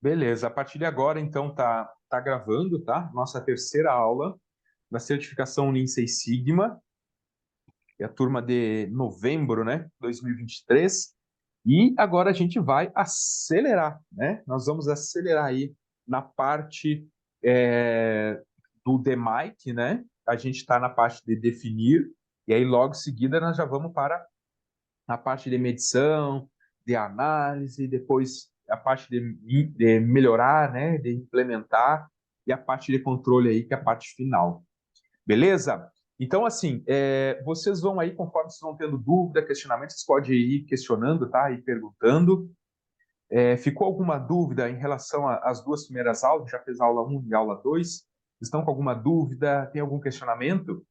Beleza, a partir de agora, então, tá gravando, tá? Nossa terceira aula da certificação Lean Six Sigma, que é a turma de novembro, né, 2023. E agora a gente vai acelerar, né? Nós vamos acelerar aí na parte do DMAIC, né? A gente está na parte de definir, e aí logo em seguida nós já vamos para a parte de medição, de análise, depois a parte de melhorar, né, de implementar, e a parte de controle aí, que é a parte final. Beleza? Então, assim, vocês vão aí, conforme vocês vão tendo dúvida, questionamento, vocês podem ir questionando, tá? E perguntando. Ficou alguma dúvida em relação às duas primeiras aulas? Já fez a aula 1 e a aula 2? Estão com alguma dúvida? Tem algum questionamento?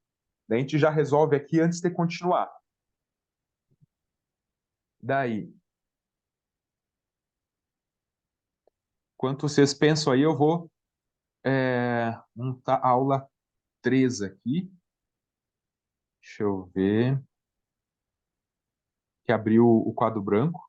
Daí a gente já resolve aqui antes de continuar. Daí, enquanto vocês pensam aí, eu vou montar a aula 3 aqui. Deixa eu ver. Que abriu o quadro branco.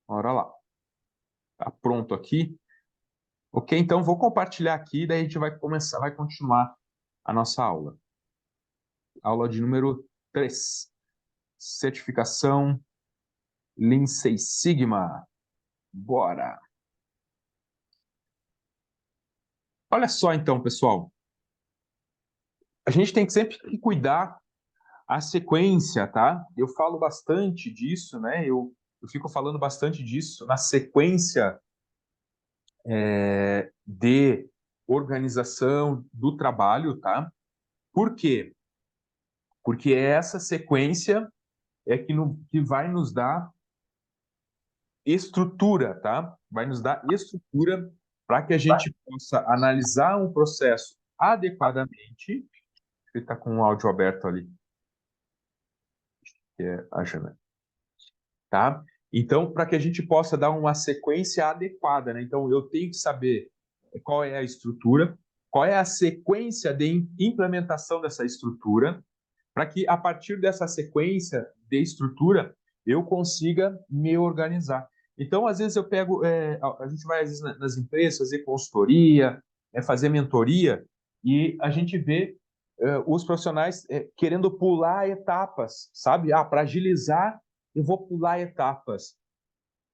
Bora lá. Tá pronto aqui. Ok, então vou compartilhar aqui, daí a gente vai continuar a nossa aula. Aula de número 3. Certificação Lean Six Sigma. Bora! Olha só então, pessoal. A gente tem que sempre que cuidar a sequência, tá? Eu falo bastante disso, né? Eu fico falando bastante disso na sequência de organização do trabalho, tá? Por quê? Porque essa sequência é que vai nos dar estrutura, tá? Vai nos dar estrutura para que a gente possa analisar um processo adequadamente. Ele está com o áudio aberto ali, que é a Jana, tá? Então, para que a gente possa dar uma sequência adequada, né? Então, eu tenho que saber qual é a estrutura, qual é a sequência de implementação dessa estrutura, para que a partir dessa sequência de estrutura eu consiga me organizar. Então, às vezes eu pego, a gente vai às vezes nas empresas fazer consultoria, fazer mentoria, e a gente vê os profissionais querendo pular etapas, sabe? Para agilizar, eu vou pular etapas.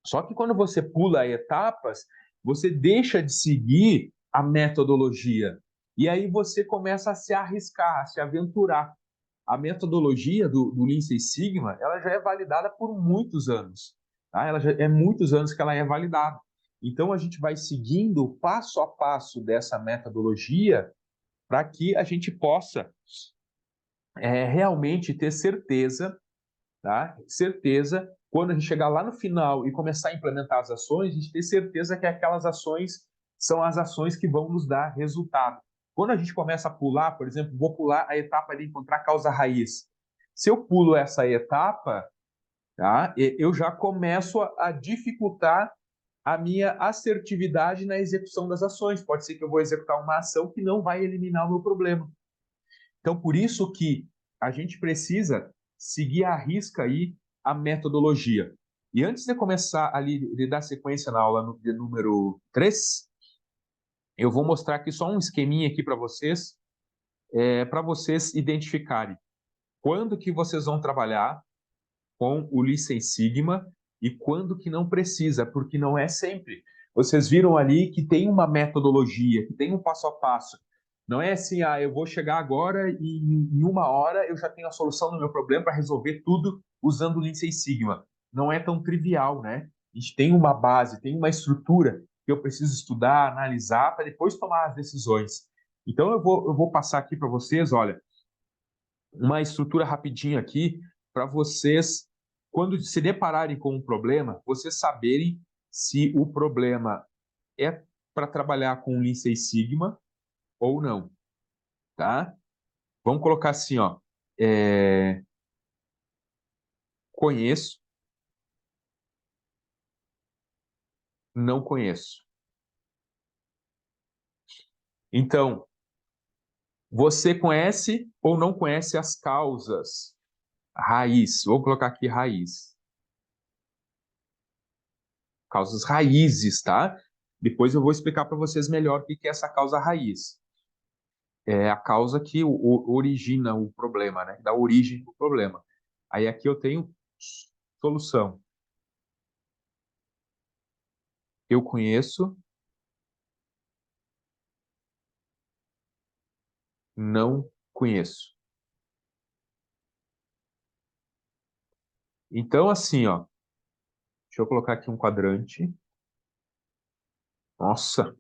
Só que quando você pula etapas, você deixa de seguir a metodologia. E aí você começa a se arriscar, a se aventurar. A metodologia do Lean Six Sigma, ela já é validada por muitos anos. Tá? Ela já é muitos anos que ela é validada. Então a gente vai seguindo passo a passo dessa metodologia para que a gente possa realmente ter certeza, tá? Certeza, quando a gente chegar lá no final e começar a implementar as ações, a gente ter certeza que aquelas ações são as ações que vão nos dar resultado. Quando a gente começa a pular, por exemplo, vou pular a etapa de encontrar a causa raiz. Se eu pulo essa etapa, tá? Eu já começo a dificultar a minha assertividade na execução das ações. Pode ser que eu vou executar uma ação que não vai eliminar o meu problema. Então, por isso que a gente precisa seguir à risca aí a metodologia. E antes de começar ali, de dar sequência na aula de número 3, eu vou mostrar aqui só um esqueminha aqui para vocês identificarem quando que vocês vão trabalhar com o Lean Six Sigma e quando que não precisa, porque não é sempre. Vocês viram ali que tem uma metodologia, que tem um passo a passo. Não é assim, eu vou chegar agora e em uma hora eu já tenho a solução do meu problema para resolver tudo usando o Lean Six Sigma. Não é tão trivial, né? A gente tem uma base, tem uma estrutura que eu preciso estudar, analisar para depois tomar as decisões. Então eu vou passar aqui para vocês, olha, uma estrutura rapidinho aqui para vocês, quando se depararem com um problema, vocês saberem se o problema é para trabalhar com Lean Six Sigma ou não, tá? Vamos colocar assim, ó, é, conheço, não conheço. Então, você conhece ou não conhece as causas? Raiz. Vou colocar aqui raiz. Causas raízes, tá? Depois eu vou explicar para vocês melhor o que é essa causa raiz. É a causa que origina o problema, né? Dá origem ao problema. Aí aqui eu tenho solução. Eu conheço, não conheço. Então, assim, ó, deixa eu colocar aqui um quadrante. Nossa, deixa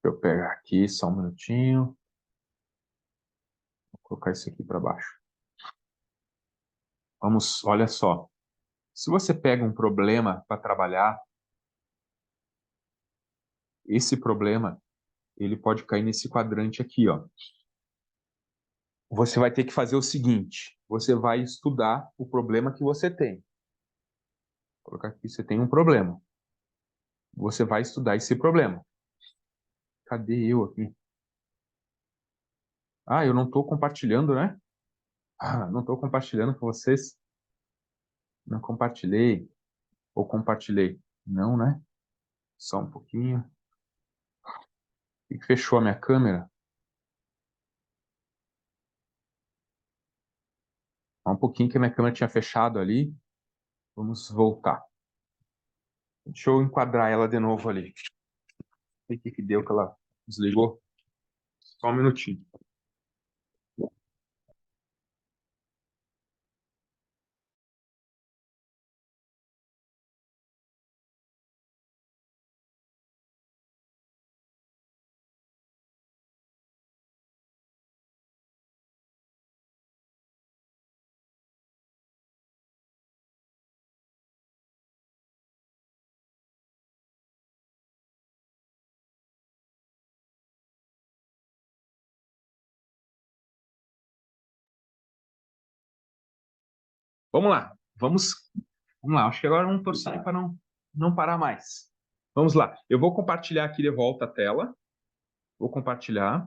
eu pegar aqui só um minutinho. Vou colocar isso aqui para baixo. Vamos, olha só. Se você pega um problema para trabalhar, esse problema, ele pode cair nesse quadrante aqui, ó. Você vai ter que fazer o seguinte: você vai estudar o problema que você tem. Vou colocar aqui, você tem um problema. Você vai estudar esse problema. Cadê eu aqui? Ah, eu não estou compartilhando, né? Ah, não estou compartilhando com vocês. Não compartilhei. Ou compartilhei? Não, né? Só um pouquinho. E fechou a minha câmera. Só um pouquinho que a minha câmera tinha fechado ali. Vamos voltar. Deixa eu enquadrar ela de novo ali. Não sei o que deu que ela desligou. Só um minutinho. Vamos lá. Vamos lá. Acho que agora vamos torcer para não parar mais. Vamos lá. Eu vou compartilhar aqui de volta a tela. Vou compartilhar.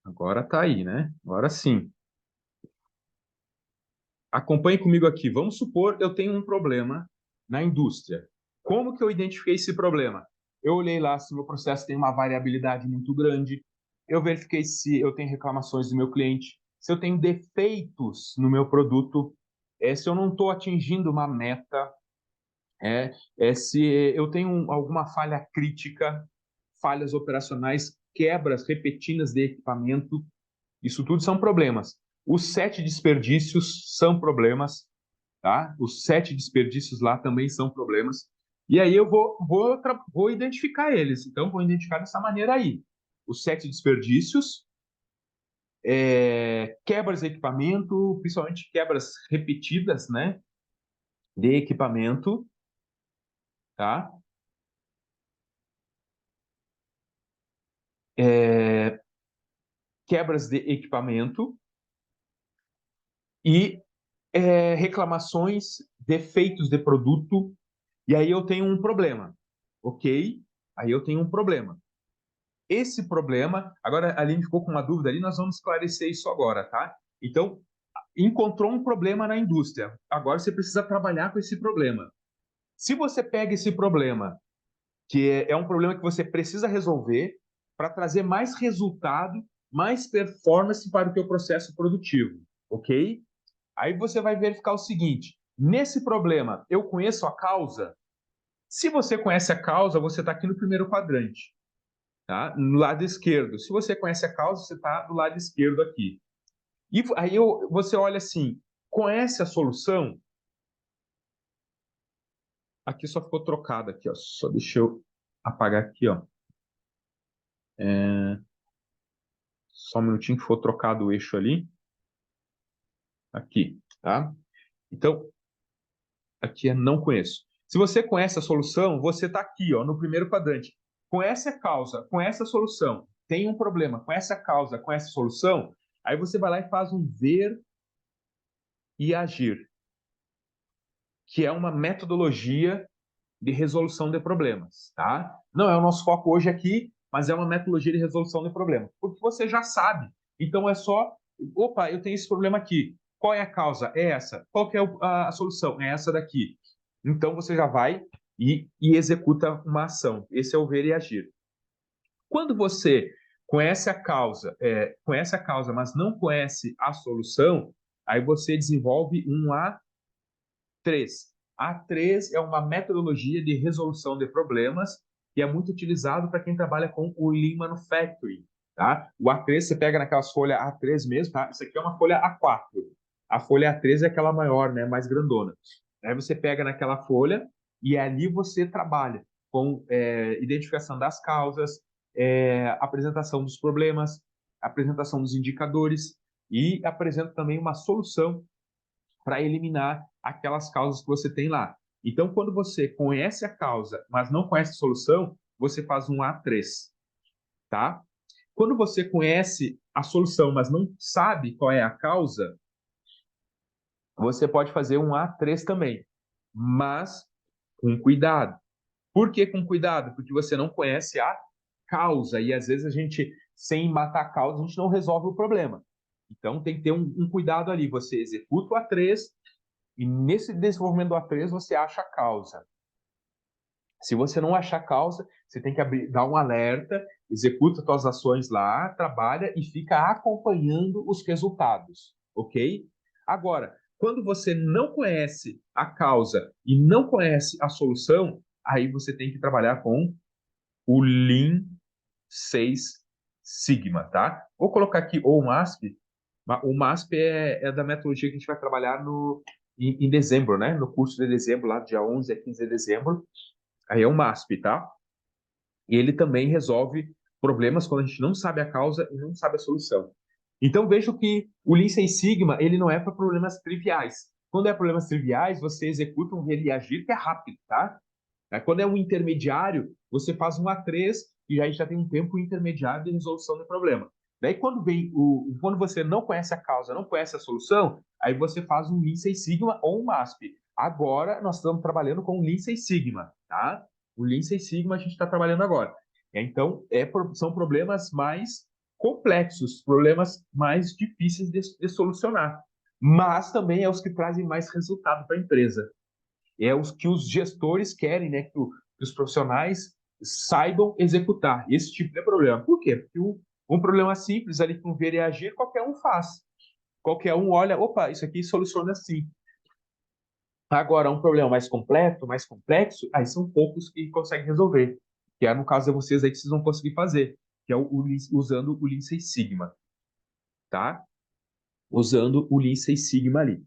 Agora tá aí, né? Agora sim. Acompanhe comigo aqui. Vamos supor que eu tenho um problema na indústria. Como que eu identifiquei esse problema? Eu olhei lá se o meu processo tem uma variabilidade muito grande. Eu verifiquei se eu tenho reclamações do meu cliente, se eu tenho defeitos no meu produto, se eu não estou atingindo uma meta, se eu tenho alguma falha crítica, falhas operacionais, quebras repetidas de equipamento. Isso tudo são problemas. Os 7 desperdícios são problemas, tá? Os 7 desperdícios lá também são problemas. E aí eu vou identificar eles. Então, vou identificar dessa maneira aí. Os 7 desperdícios, quebras de equipamento, principalmente quebras repetidas, né? De equipamento, tá? Quebras de equipamento e reclamações, defeitos de produto. E aí eu tenho um problema, ok? Aí eu tenho um problema. Esse problema, agora a Aline ficou com uma dúvida ali, nós vamos esclarecer isso agora, tá? Então, encontrou um problema na indústria. Agora você precisa trabalhar com esse problema. Se você pega esse problema, que é um problema que você precisa resolver para trazer mais resultado, mais performance para o teu processo produtivo, ok? Aí você vai verificar o seguinte: nesse problema, eu conheço a causa? Se você conhece a causa, você está aqui no primeiro quadrante, tá? No lado esquerdo. Se você conhece a causa, você está do lado esquerdo aqui. E aí você olha assim: conhece a solução? Aqui só ficou trocado aqui, ó. Só deixa eu apagar aqui, ó. Só um minutinho que ficou trocado o eixo ali. Aqui, tá? Então, aqui é não conheço. Se você conhece a solução, você está aqui, ó, no primeiro quadrante. Conhece a causa, conhece a solução. tem um problema, conhece a causa, conhece a solução, aí você vai lá e faz um ver e agir, que é uma metodologia de resolução de problemas, tá? Não é o nosso foco hoje aqui, mas é uma metodologia de resolução de problemas, porque você já sabe. Então é só, opa, eu tenho esse problema aqui. Qual é a causa? É essa. Qual que é a solução? É essa daqui. Então você já vai e executa uma ação. Esse é o ver e agir. Quando você conhece a causa, mas não conhece a solução, aí você desenvolve um A3. A3 é uma metodologia de resolução de problemas que é muito utilizado para quem trabalha com o Lean Manufacturing, tá? O A3 você pega naquelas folhas A3 mesmo, tá? Isso aqui é uma folha A4. A folha A3 é aquela maior, né, mais grandona. Aí você pega naquela folha e ali você trabalha com identificação das causas, apresentação dos problemas, apresentação dos indicadores e apresenta também uma solução para eliminar aquelas causas que você tem lá. Então, quando você conhece a causa, mas não conhece a solução, você faz um A3, tá? Quando você conhece a solução, mas não sabe qual é a causa, você pode fazer um A3 também, mas com cuidado. Por que com cuidado? Porque você não conhece a causa e às vezes a gente, sem matar a causa, a gente não resolve o problema. Então tem que ter um cuidado ali. Você executa o A3 e nesse desenvolvimento do A3 você acha a causa. Se você não achar a causa, você tem que dar um alerta, executa suas ações lá, trabalha e fica acompanhando os resultados, ok? Agora, quando você não conhece a causa e não conhece a solução, aí você tem que trabalhar com o Lean 6 Sigma, tá? Vou colocar aqui o MASP. O MASP é da metodologia que a gente vai trabalhar em dezembro, né? No curso de dezembro, lá dia 11 a 15 de dezembro. Aí é o MASP, tá? E ele também resolve problemas quando a gente não sabe a causa e não sabe a solução. Então vejo que o Lean Six Sigma ele não é para problemas triviais. Quando é problemas triviais, você executa um ver e agir que é rápido, tá? Quando é um intermediário, você faz um A3 e aí já tem um tempo intermediário de resolução do problema. Daí quando você não conhece a causa, não conhece a solução, aí você faz um Lean Six Sigma ou um MASP. Agora nós estamos trabalhando com o Lean Six Sigma, tá? O Lean Six Sigma a gente está trabalhando agora. Então, são problemas mais complexos, problemas mais difíceis de solucionar, mas também é os que trazem mais resultado para a empresa. É os que os gestores querem, né, que os profissionais saibam executar esse tipo de problema. Por quê? Porque um problema simples ali com ver e agir, qualquer um faz. Qualquer um olha, opa, isso aqui soluciona assim. Agora, um problema mais completo, mais complexo, aí são poucos que conseguem resolver. Que é no caso de vocês aí que vocês vão conseguir fazer, que é usando o Lean Six Sigma, tá? Usando o Lean Six Sigma ali.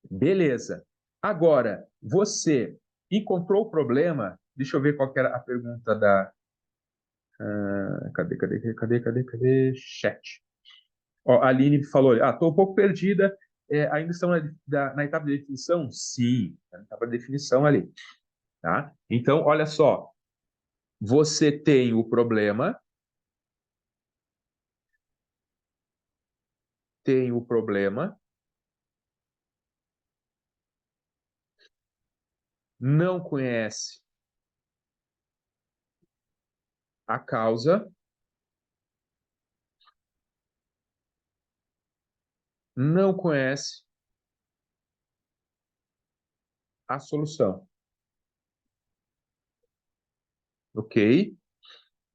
Beleza. Agora, você encontrou o problema? Deixa eu ver qual que era a pergunta da. Cadê? Chat. Ó, a Aline falou: estou um pouco perdida. Ainda estão na etapa de definição? Sim, na etapa de definição ali. Tá? Então, olha só. Você tem o problema, não conhece a causa, não conhece a solução. Ok?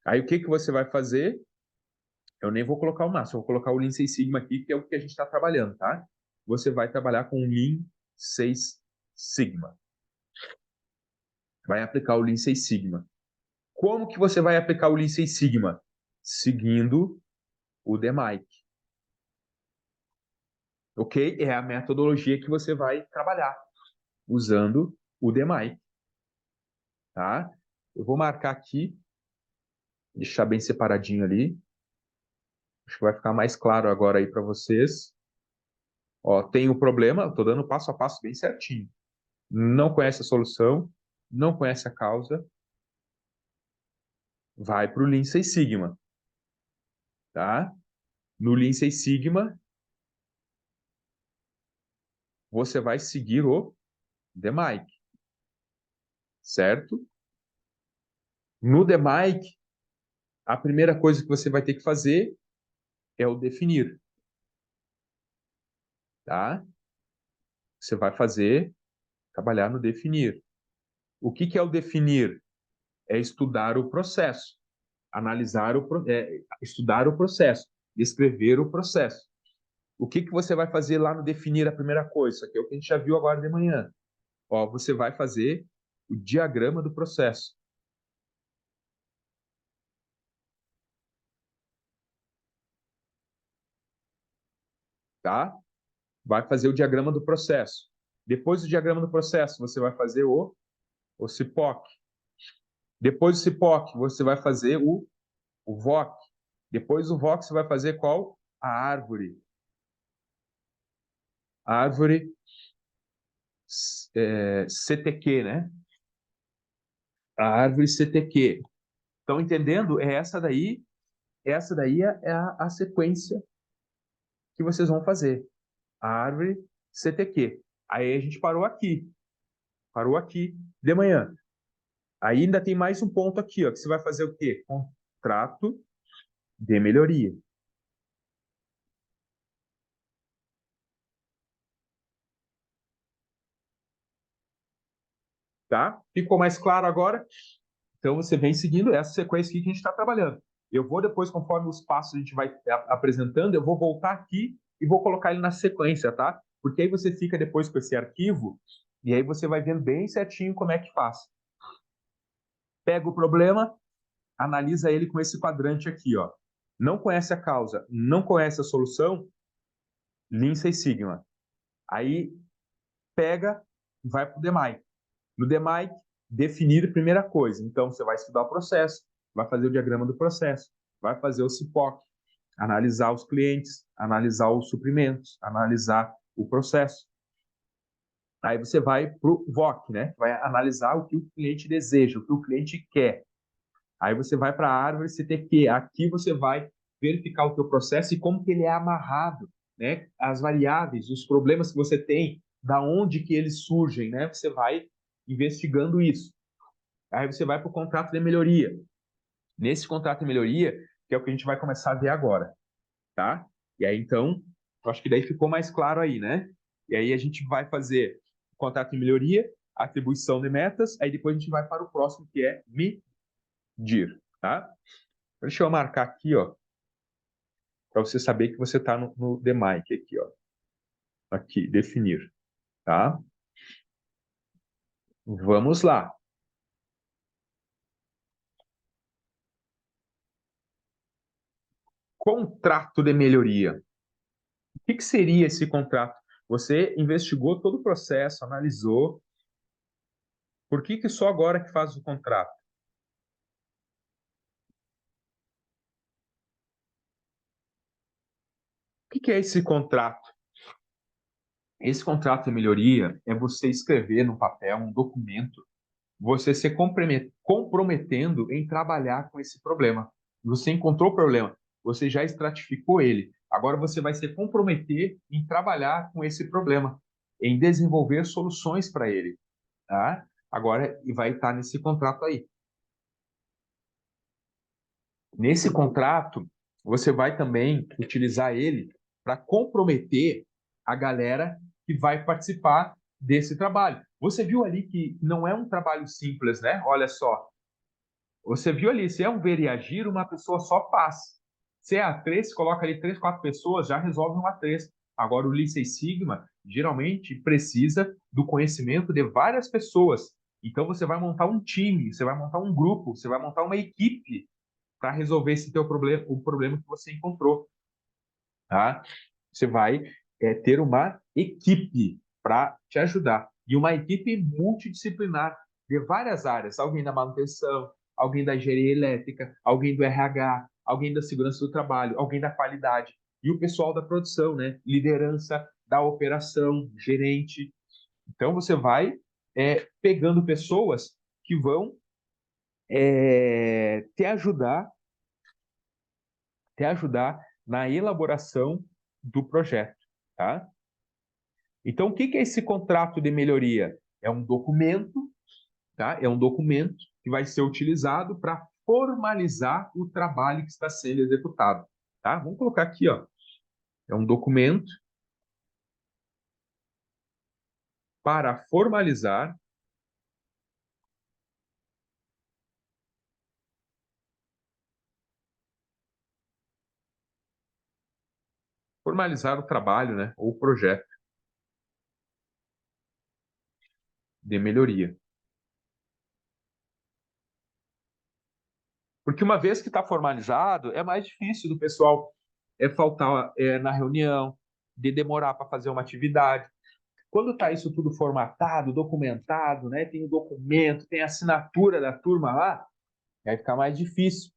Aí o que você vai fazer? Eu nem vou colocar o máximo, eu vou colocar o Lean Six Sigma aqui, que é o que a gente está trabalhando, tá? Você vai trabalhar com o Lean Six Sigma. Vai aplicar o Lean Six Sigma. Como que você vai aplicar o Lean Six Sigma? Seguindo o DMAIC. Ok? É a metodologia que você vai trabalhar, usando o DMAIC. Tá? Eu vou marcar aqui, deixar bem separadinho ali. Acho que vai ficar mais claro agora aí para vocês. Ó, tem o problema, estou dando passo a passo bem certinho. Não conhece a solução, não conhece a causa, vai para o Lean Six Sigma, tá? No Lean Six Sigma, você vai seguir o DMAIC, certo? No DMAIC, a primeira coisa que você vai ter que fazer é o definir, tá? Você vai trabalhar no definir. O que é o definir? É estudar o processo, estudar o processo, descrever o processo. O que você vai fazer lá no definir a primeira coisa? Isso aqui é o que a gente já viu agora de manhã. Ó, você vai fazer o diagrama do processo, tá? Vai fazer o diagrama do processo. Depois do diagrama do processo, você vai fazer o CIPOC. Depois do CIPOC, você vai fazer o VOC. Depois do VOC, você vai fazer qual? A árvore. A árvore CTQ, né? A árvore CTQ. Estão entendendo? Essa daí é a sequência que vocês vão fazer. A árvore CTQ. Aí a gente parou aqui de manhã. Aí ainda tem mais um ponto aqui, ó, que você vai fazer o quê? Contrato de melhoria. Tá? Ficou mais claro agora? Então você vem seguindo essa sequência aqui que a gente está trabalhando. Eu vou depois, conforme os passos a gente vai apresentando, eu vou voltar aqui e vou colocar ele na sequência, tá? Porque aí você fica depois com esse arquivo e aí você vai vendo bem certinho como é que faz. Pega o problema, analisa ele com esse quadrante aqui, ó. Não conhece a causa, não conhece a solução, Lean Six Sigma. Aí pega, vai para o DMAIC. No DMAIC, definir a primeira coisa. Então, você vai estudar o processo, vai fazer o diagrama do processo, vai fazer o CIPOC, analisar os clientes, analisar os suprimentos, analisar o processo. Aí você vai para o VOC, né? Vai analisar o que o cliente deseja, o que o cliente quer. Aí você vai para a árvore CTQ. Aqui você vai verificar o teu processo e como que ele é amarrado, né? As variáveis, os problemas que você tem, da onde que eles surgem, né? Você vai investigando isso. Aí você vai para o contrato de melhoria. Nesse contrato de melhoria, que é o que a gente vai começar a ver agora, tá? E aí, então, eu acho que daí ficou mais claro aí, né? E aí a gente vai fazer o contrato de melhoria, atribuição de metas, aí depois a gente vai para o próximo, que é medir, tá? Deixa eu marcar aqui, ó, para você saber que você está no DMAIC aqui, ó. Aqui, definir, tá? Vamos lá. Contrato de melhoria. O que seria esse contrato? Você investigou todo o processo, analisou. Por que só agora que faz o contrato? O que é esse contrato? Esse contrato de melhoria é você escrever no papel um documento, você se comprometendo em trabalhar com esse problema. Você encontrou o problema, você já estratificou ele. Agora você vai se comprometer em trabalhar com esse problema, em desenvolver soluções para ele, tá? Agora e vai estar nesse contrato aí. Nesse contrato, você vai também utilizar ele para comprometer a galera que vai participar desse trabalho. Você viu ali que não é um trabalho simples, né? Olha só. Você viu ali, se é um ver e agir, uma pessoa só faz. Se é A3, coloca ali 3, 4 pessoas, já resolve um A3. Agora, o Lean Six Sigma geralmente precisa do conhecimento de várias pessoas. Então, você vai montar um time, você vai montar um grupo, você vai montar uma equipe para resolver esse teu problema, o problema que você encontrou, tá? Você vai ter uma equipe para te ajudar e uma equipe multidisciplinar de várias áreas, alguém da manutenção, alguém da engenharia elétrica, alguém do RH, alguém da segurança do trabalho, alguém da qualidade e o pessoal da produção, né? Liderança da operação, gerente. Então você vai pegando pessoas que vão te ajudar na elaboração do projeto, tá? Então, o que é esse contrato de melhoria? É um documento, tá? É um documento que vai ser utilizado para formalizar o trabalho que está sendo executado, tá? Vamos colocar aqui, ó. É um documento para formalizar o trabalho, né? Ou o projeto de melhoria. Porque uma vez que está formalizado, é mais difícil do pessoal faltar na reunião, de demorar para fazer uma atividade. Quando está isso tudo formatado, documentado, né, tem o documento, tem a assinatura da turma lá, vai ficar mais difícil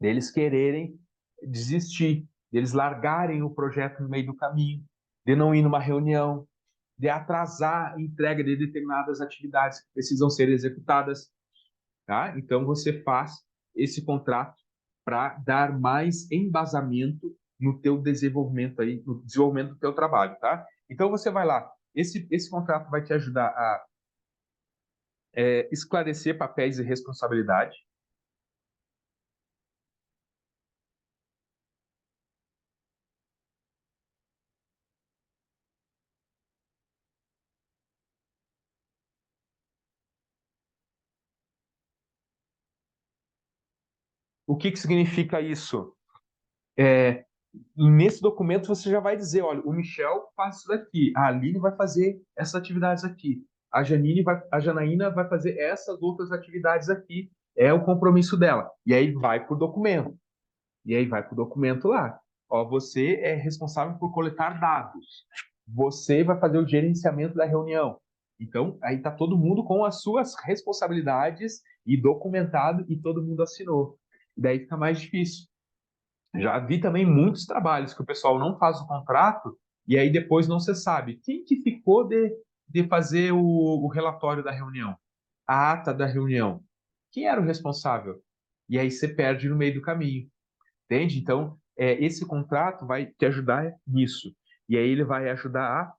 deles quererem desistir, deles largarem o projeto no meio do caminho, de não ir numa reunião, de atrasar a entrega de determinadas atividades que precisam ser executadas. Tá? Então, você faz esse contrato para dar mais embasamento no teu desenvolvimento aí, no desenvolvimento do teu trabalho, tá? Então, você vai lá. Esse contrato vai te ajudar a esclarecer papéis e responsabilidade. O que significa isso? É, nesse documento você já vai dizer, olha, o Michel faz isso daqui, a Aline vai fazer essas atividades aqui, a Janaína vai fazer essas outras atividades aqui, é o compromisso dela. E aí vai para o documento. E aí vai para o documento lá. Ó, você é responsável por coletar dados. Você vai fazer o gerenciamento da reunião. Então, aí está todo mundo com as suas responsabilidades e documentado e todo mundo assinou. E daí fica mais difícil. Já vi também muitos trabalhos que o pessoal não faz o contrato e aí depois não se sabe quem que ficou de fazer o relatório da reunião, a ata da reunião. Quem era o responsável? E aí você perde no meio do caminho, entende? Então, esse contrato vai te ajudar nisso. E aí ele vai ajudar a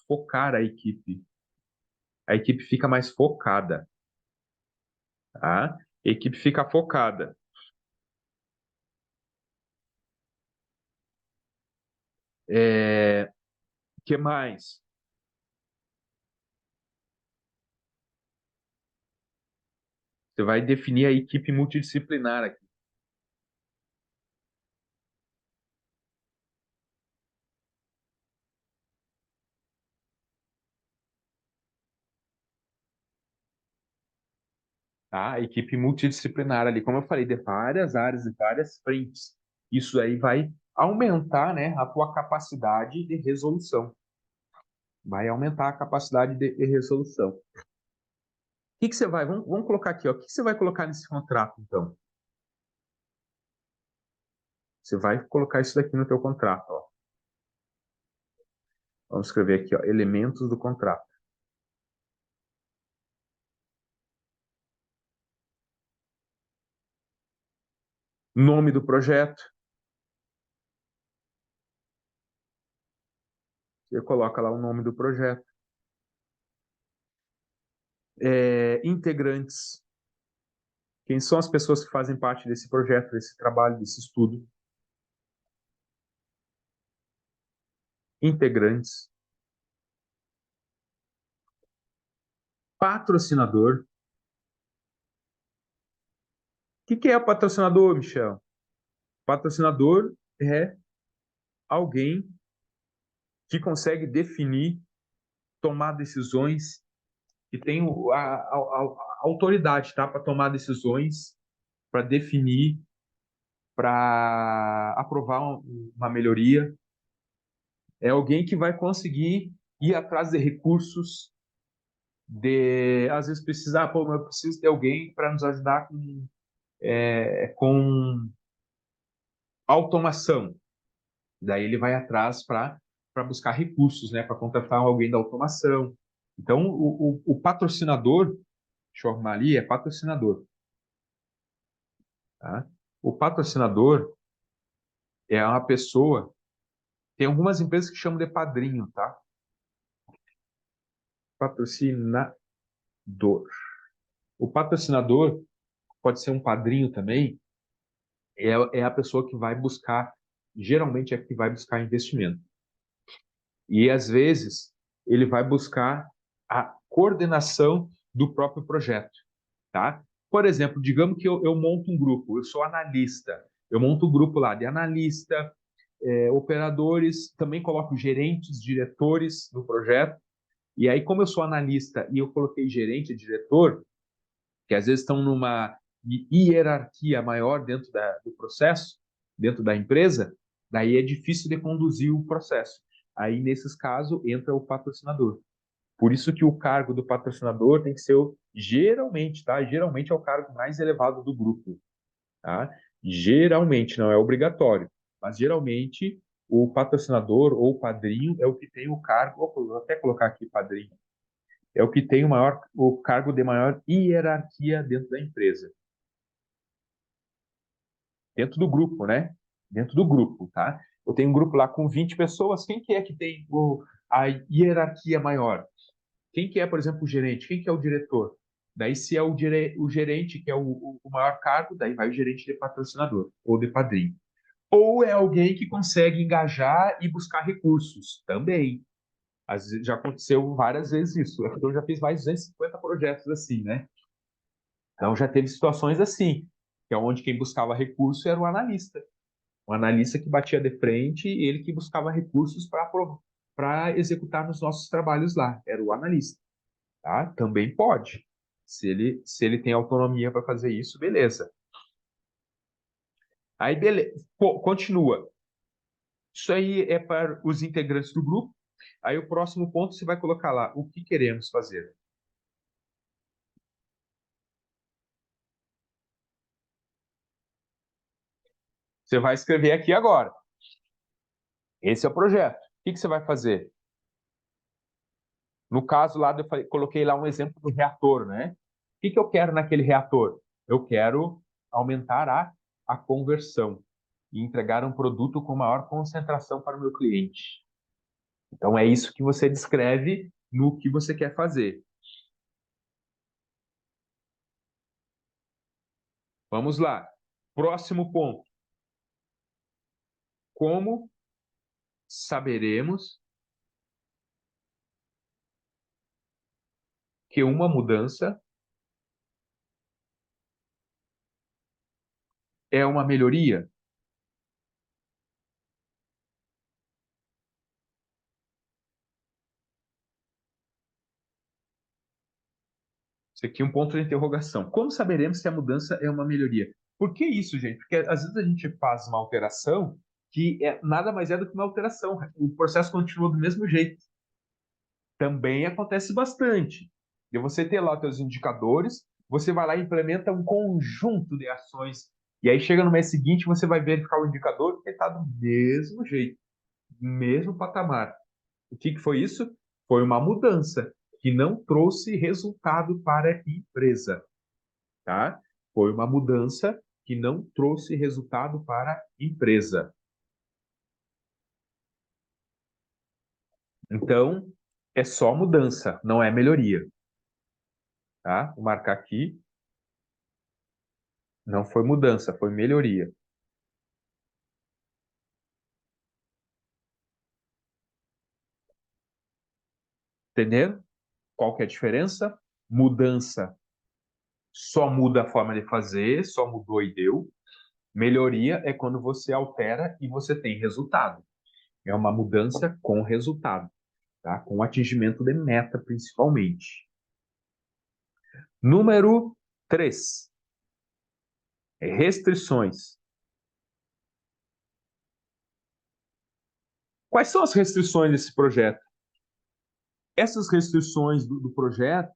focar a equipe. A equipe fica mais focada, tá? A equipe fica focada. Que mais? Você vai definir a equipe multidisciplinar aqui. Tá? A equipe multidisciplinar ali, como eu falei, de várias áreas e várias frentes. Isso aí vai aumentar, né, a tua capacidade de resolução. Vai aumentar a capacidade de resolução. O que você vai? Vamos colocar aqui, ó. O que você vai colocar nesse contrato, então? Você vai colocar isso daqui no teu contrato, ó. Vamos escrever aqui, ó, elementos do contrato. Nome do projeto. Você coloca lá o nome do projeto. Integrantes. Quem são as pessoas que fazem parte desse projeto, desse trabalho, desse estudo? Integrantes. Patrocinador. O que é o patrocinador, Michel? Patrocinador é alguém que consegue definir, tomar decisões, que tem a autoridade, tá, para tomar decisões, para definir, para aprovar uma melhoria. É alguém que vai conseguir ir atrás de recursos, às vezes precisar, pô, eu preciso de alguém para nos ajudar com automação. Daí ele vai atrás para buscar recursos, né, para contratar alguém da automação. Então, o patrocinador, deixa eu arrumar ali, é patrocinador. tá? O patrocinador é uma pessoa, tem algumas empresas que chamam de padrinho, tá? Patrocinador. O patrocinador pode ser um padrinho também, é a pessoa que vai buscar, geralmente é que vai buscar investimento. E às vezes ele vai buscar a coordenação do próprio projeto, tá? Por exemplo, digamos que eu monto um grupo, eu sou analista, eu monto um grupo lá de analista, operadores, também coloco gerentes, diretores no projeto. E aí, como eu sou analista e eu coloquei gerente e diretor, que às vezes estão numa hierarquia maior dentro do processo, dentro da empresa, daí é difícil de conduzir o processo. Aí, nesses casos, entra o patrocinador. Por isso que o cargo do patrocinador tem que ser, geralmente, tá? Geralmente é o cargo mais elevado do grupo, tá? Geralmente, não é obrigatório, mas geralmente o patrocinador ou padrinho é o que tem o cargo, vou até colocar aqui padrinho, é o que tem o cargo de maior hierarquia dentro da empresa. Dentro do grupo, né? Dentro do grupo, tá? Eu tenho um grupo lá com 20 pessoas, quem que é que tem a hierarquia maior? Quem que é, por exemplo, o gerente? Quem que é o diretor? Daí, se é o gerente que é o maior cargo, daí vai o gerente de patrocinador ou de padrinho. Ou é alguém que consegue engajar e buscar recursos, também. Às vezes, já aconteceu várias vezes isso. Eu já fiz mais de 250 projetos assim, né? Então já teve situações assim, que é onde quem buscava recurso era o analista. O analista que batia de frente e ele que buscava recursos para executar nos nossos trabalhos lá. Era o analista, tá? Também pode. Se ele tem autonomia para fazer isso, beleza. Aí, beleza. Pô, continua. Isso aí é para os integrantes do grupo. Aí o próximo ponto você vai colocar lá o que queremos fazer. Você vai escrever aqui agora. Esse é o projeto. O que você vai fazer? No caso lá, eu coloquei lá um exemplo do reator, né? O que eu quero naquele reator? Eu quero aumentar a conversão e entregar um produto com maior concentração para o meu cliente. Então é isso que você descreve no que você quer fazer. Vamos lá. Próximo ponto. Como saberemos que uma mudança é uma melhoria? Isso aqui é um ponto de interrogação. Como saberemos se a mudança é uma melhoria? Por que isso, gente? Porque às vezes a gente faz uma alteração que nada mais é do que uma alteração. O processo continua do mesmo jeito. Também acontece bastante. E você ter lá os seus indicadores, você vai lá e implementa um conjunto de ações. E aí chega no mês seguinte, você vai verificar o indicador e está do mesmo jeito, mesmo patamar. O que foi isso? Foi uma mudança que não trouxe resultado para a empresa, tá? Foi uma mudança que não trouxe resultado para a empresa. Então, é só mudança, não é melhoria, tá? Vou marcar aqui, não foi mudança, foi melhoria. Entendeu? Qual que é a diferença? Mudança só muda a forma de fazer, só mudou e deu. Melhoria é quando você altera e você tem resultado. É uma mudança com resultado, tá? Com atingimento de meta, principalmente. Número 3. Restrições. Quais são as restrições desse projeto? Essas restrições do projeto,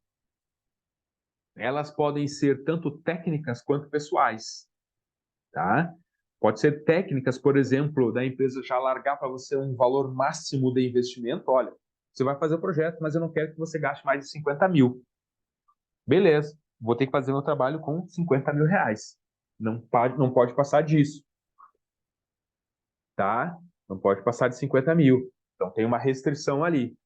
elas podem ser tanto técnicas quanto pessoais, tá? Pode ser técnicas, por exemplo, da empresa já largar para você um valor máximo de investimento. Olha, você vai fazer o projeto, mas eu não quero que você gaste mais de 50 mil. Beleza, vou ter que fazer meu trabalho com 50 mil reais. Não pode passar disso, tá? Não pode passar de 50 mil. Então tem uma restrição ali.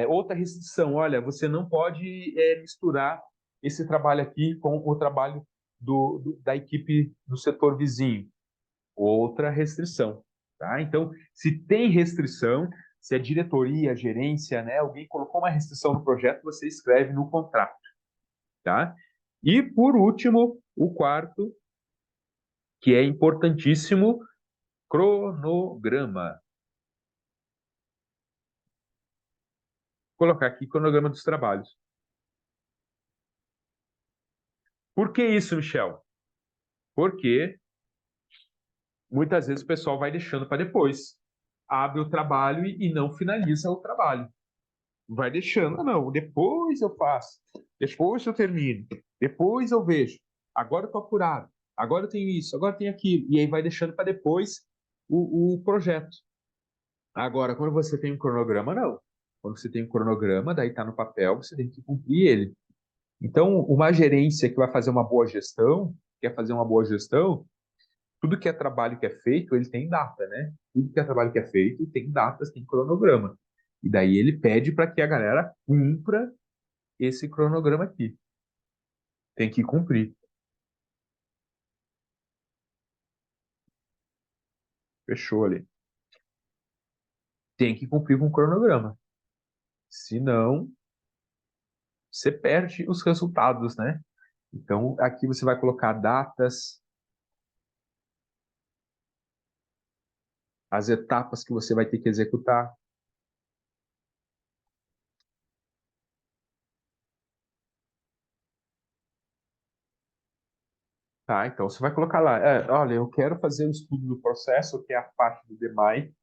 Outra restrição, olha, você não pode misturar esse trabalho aqui com o trabalho da equipe do setor vizinho. Outra restrição, tá? Então, se tem restrição, se a diretoria, a gerência, né, alguém colocou uma restrição no projeto, você escreve no contrato, tá? E, por último, o quarto, que é importantíssimo, cronograma. Vou colocar aqui cronograma dos trabalhos. Por que isso, Michel? Porque muitas vezes o pessoal vai deixando para depois. Abre o trabalho e não finaliza o trabalho. Vai deixando. Ah, não, depois eu faço. Depois eu termino. Depois eu vejo. Agora eu estou apurado. Agora eu tenho isso. Agora eu tenho aquilo. E aí vai deixando para depois o projeto. Agora, quando você tem um cronograma, não. Quando você tem um cronograma, daí está no papel, você tem que cumprir ele. Então, uma gerência que vai fazer uma boa gestão, quer fazer uma boa gestão, tudo que é trabalho que é feito, ele tem data, né? Tudo que é trabalho que é feito tem datas, tem cronograma. E daí ele pede para que a galera cumpra esse cronograma aqui. Tem que cumprir. Fechou ali. Tem que cumprir com o cronograma. Senão, você perde os resultados, né? Então, aqui você vai colocar datas, as etapas que você vai ter que executar. Tá? Então, você vai colocar lá, olha, eu quero fazer o estudo do processo, que é a parte do DMAI,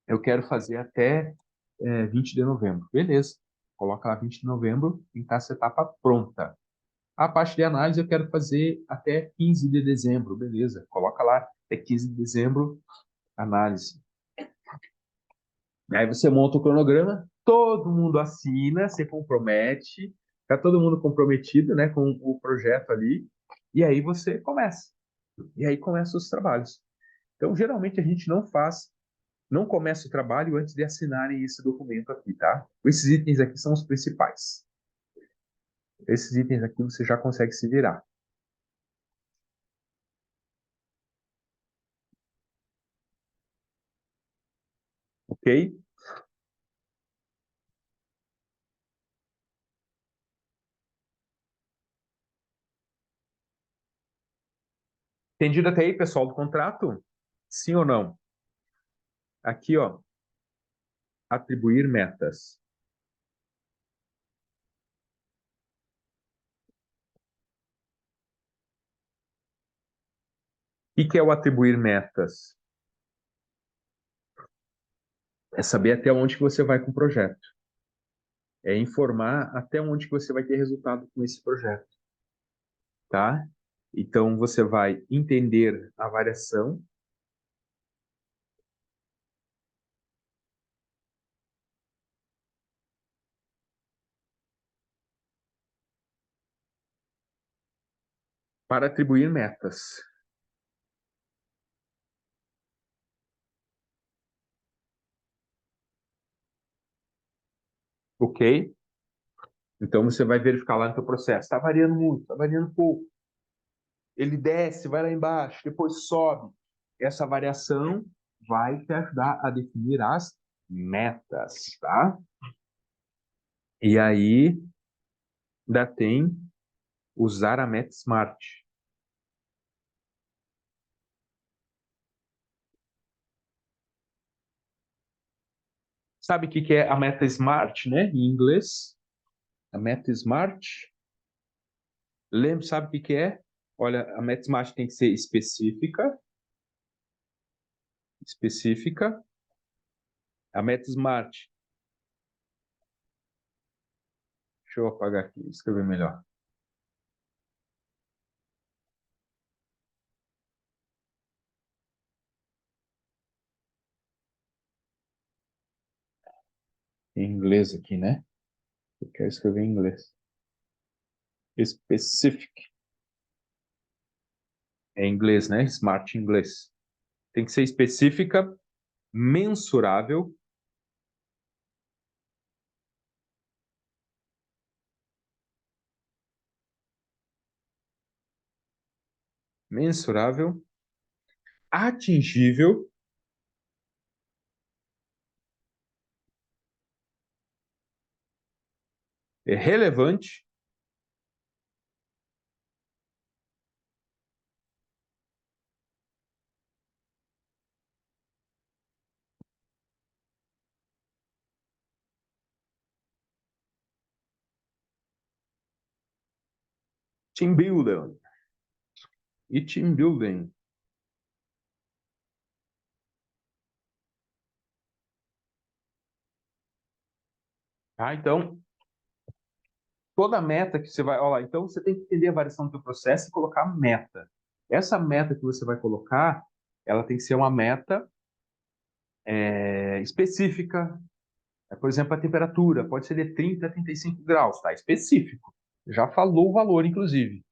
eu quero fazer até 20 de novembro. Beleza. Coloca lá 20 de novembro e está essa etapa pronta. A parte de análise eu quero fazer até 15 de dezembro. Beleza. Coloca lá até 15 de dezembro, análise. Aí você monta o cronograma, todo mundo assina, se compromete, está todo mundo comprometido, né, com o projeto ali, e aí você começa. E aí começam os trabalhos. Então, geralmente a gente não começa o trabalho antes de assinarem esse documento aqui, tá? Esses itens aqui são os principais. Esses itens aqui você já consegue se virar, ok? Entendido até aí, pessoal, do contrato? Sim ou não? Aqui, ó, atribuir metas. O que é o atribuir metas? É saber até onde que você vai com o projeto. É informar até onde que você vai ter resultado com esse projeto, tá? Então, você vai entender a variação para atribuir metas, ok? Então, você vai verificar lá no seu processo. Está variando muito, está variando pouco. Ele desce, vai lá embaixo, depois sobe. Essa variação vai te ajudar a definir as metas, tá? E aí, ainda tem usar a meta Smart. Sabe o que que é a meta Smart, né? Em inglês, a meta Smart. Lembra, sabe o que que é? Olha, a meta Smart tem que ser específica, específica. A meta Smart, deixa eu apagar aqui, escrever melhor. Em inglês aqui, né? Eu quero escrever em inglês. Specific. É inglês, né? Smart inglês. Tem que ser específica, mensurável. Mensurável, atingível, relevante, team building e team building. Tá? Então, toda meta que você vai. Olha lá, então você tem que entender a variação do teu processo e colocar a meta. Essa meta que você vai colocar, ela tem que ser uma meta específica. Por exemplo, a temperatura pode ser de 30 a 35 graus, tá? Específico. Já falou o valor, inclusive.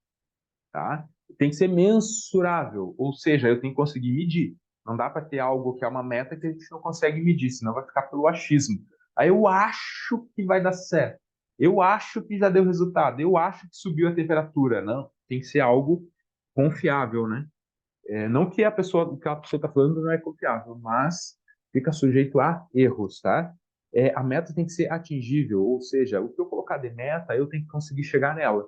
Tá? Tem que ser mensurável, ou seja, eu tenho que conseguir medir. Não dá para ter algo que é uma meta que a gente não consegue medir, senão vai ficar pelo achismo. Aí eu acho que vai dar certo. Eu acho que já deu resultado. Eu acho que subiu a temperatura. Não, tem que ser algo confiável, né? Não que o que a pessoa está falando não é confiável, mas fica sujeito a erros, tá? A meta tem que ser atingível, ou seja, o que eu colocar de meta, eu tenho que conseguir chegar nela.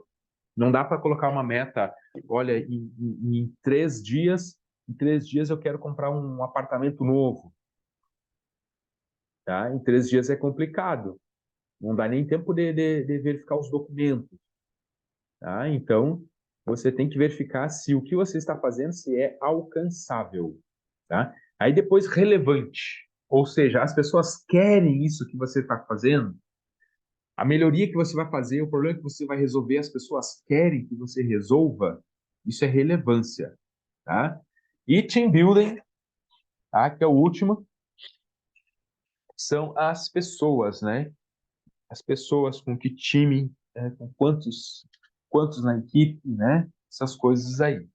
Não dá para colocar uma meta, olha, em 3 dias, em 3 dias eu quero comprar um apartamento novo, tá? Em 3 dias é complicado, não dá nem tempo de verificar os documentos, tá? Então, você tem que verificar se o que você está fazendo se é alcançável, tá? Aí depois relevante, ou seja, as pessoas querem isso que você está fazendo, a melhoria que você vai fazer, o problema que você vai resolver, as pessoas querem que você resolva, isso é relevância, tá? E team building, tá? Que é o último, são as pessoas, né? As pessoas com que time, com quantos na equipe, né? Essas coisas aí.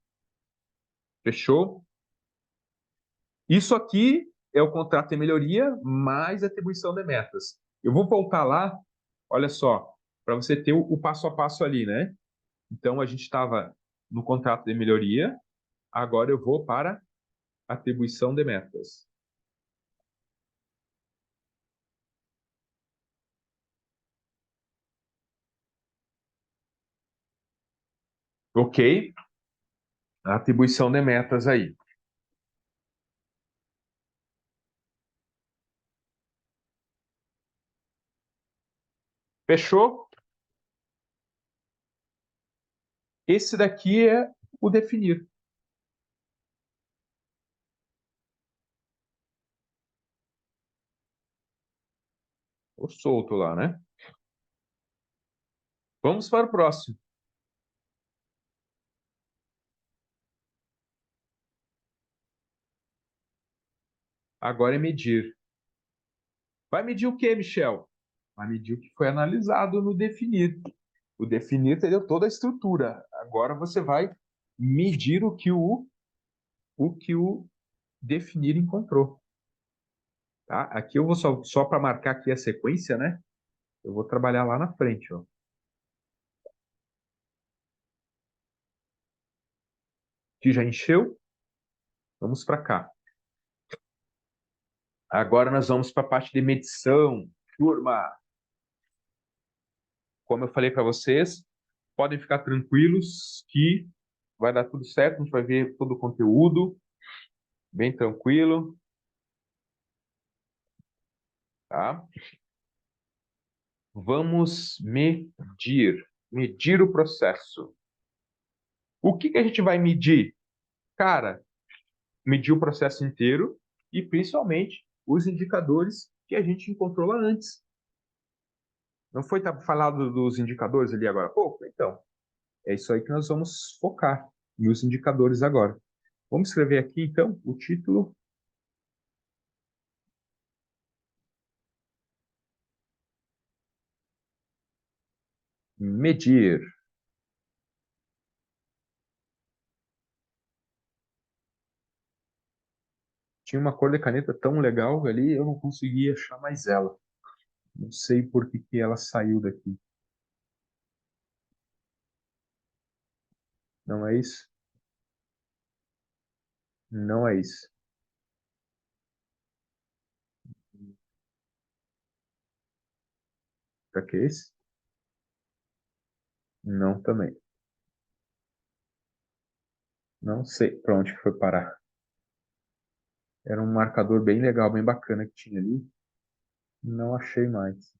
Fechou? Isso aqui é o contrato de melhoria mais atribuição de metas. Eu vou voltar lá, olha só, para você ter o passo a passo ali, né? Então a gente estava no contrato de melhoria, agora eu vou para atribuição de metas. Ok? Atribuição de metas aí. Fechou? Esse daqui é o definir. O solto lá, né? Vamos para o próximo. Agora é medir. Vai medir o que, Michel? Vai medir o que foi analisado no definir. O definir entendeu toda a estrutura. Agora você vai medir o que o definir encontrou. Tá? Aqui eu vou só para marcar aqui a sequência, né? Eu vou trabalhar lá na frente, ó. Que já encheu. Vamos para cá. Agora nós vamos para a parte de medição. Turma, como eu falei para vocês, podem ficar tranquilos que vai dar tudo certo. A gente vai ver todo o conteúdo, bem tranquilo, tá? Vamos medir o processo. O que que a gente vai medir? Cara, medir o processo inteiro e principalmente os indicadores que a gente encontrou lá antes. Não foi falado dos indicadores ali agora há pouco? Então, é isso aí que nós vamos focar nos indicadores agora. Vamos escrever aqui, então, o título. Medir. Tinha uma cor de caneta tão legal ali, eu não conseguia achar mais ela. Não sei por que que ela saiu daqui. Não é isso? Não é isso. Pra que esse? Não também. Não sei pra onde que foi parar. Era um marcador bem legal, bem bacana que tinha ali. Não achei mais.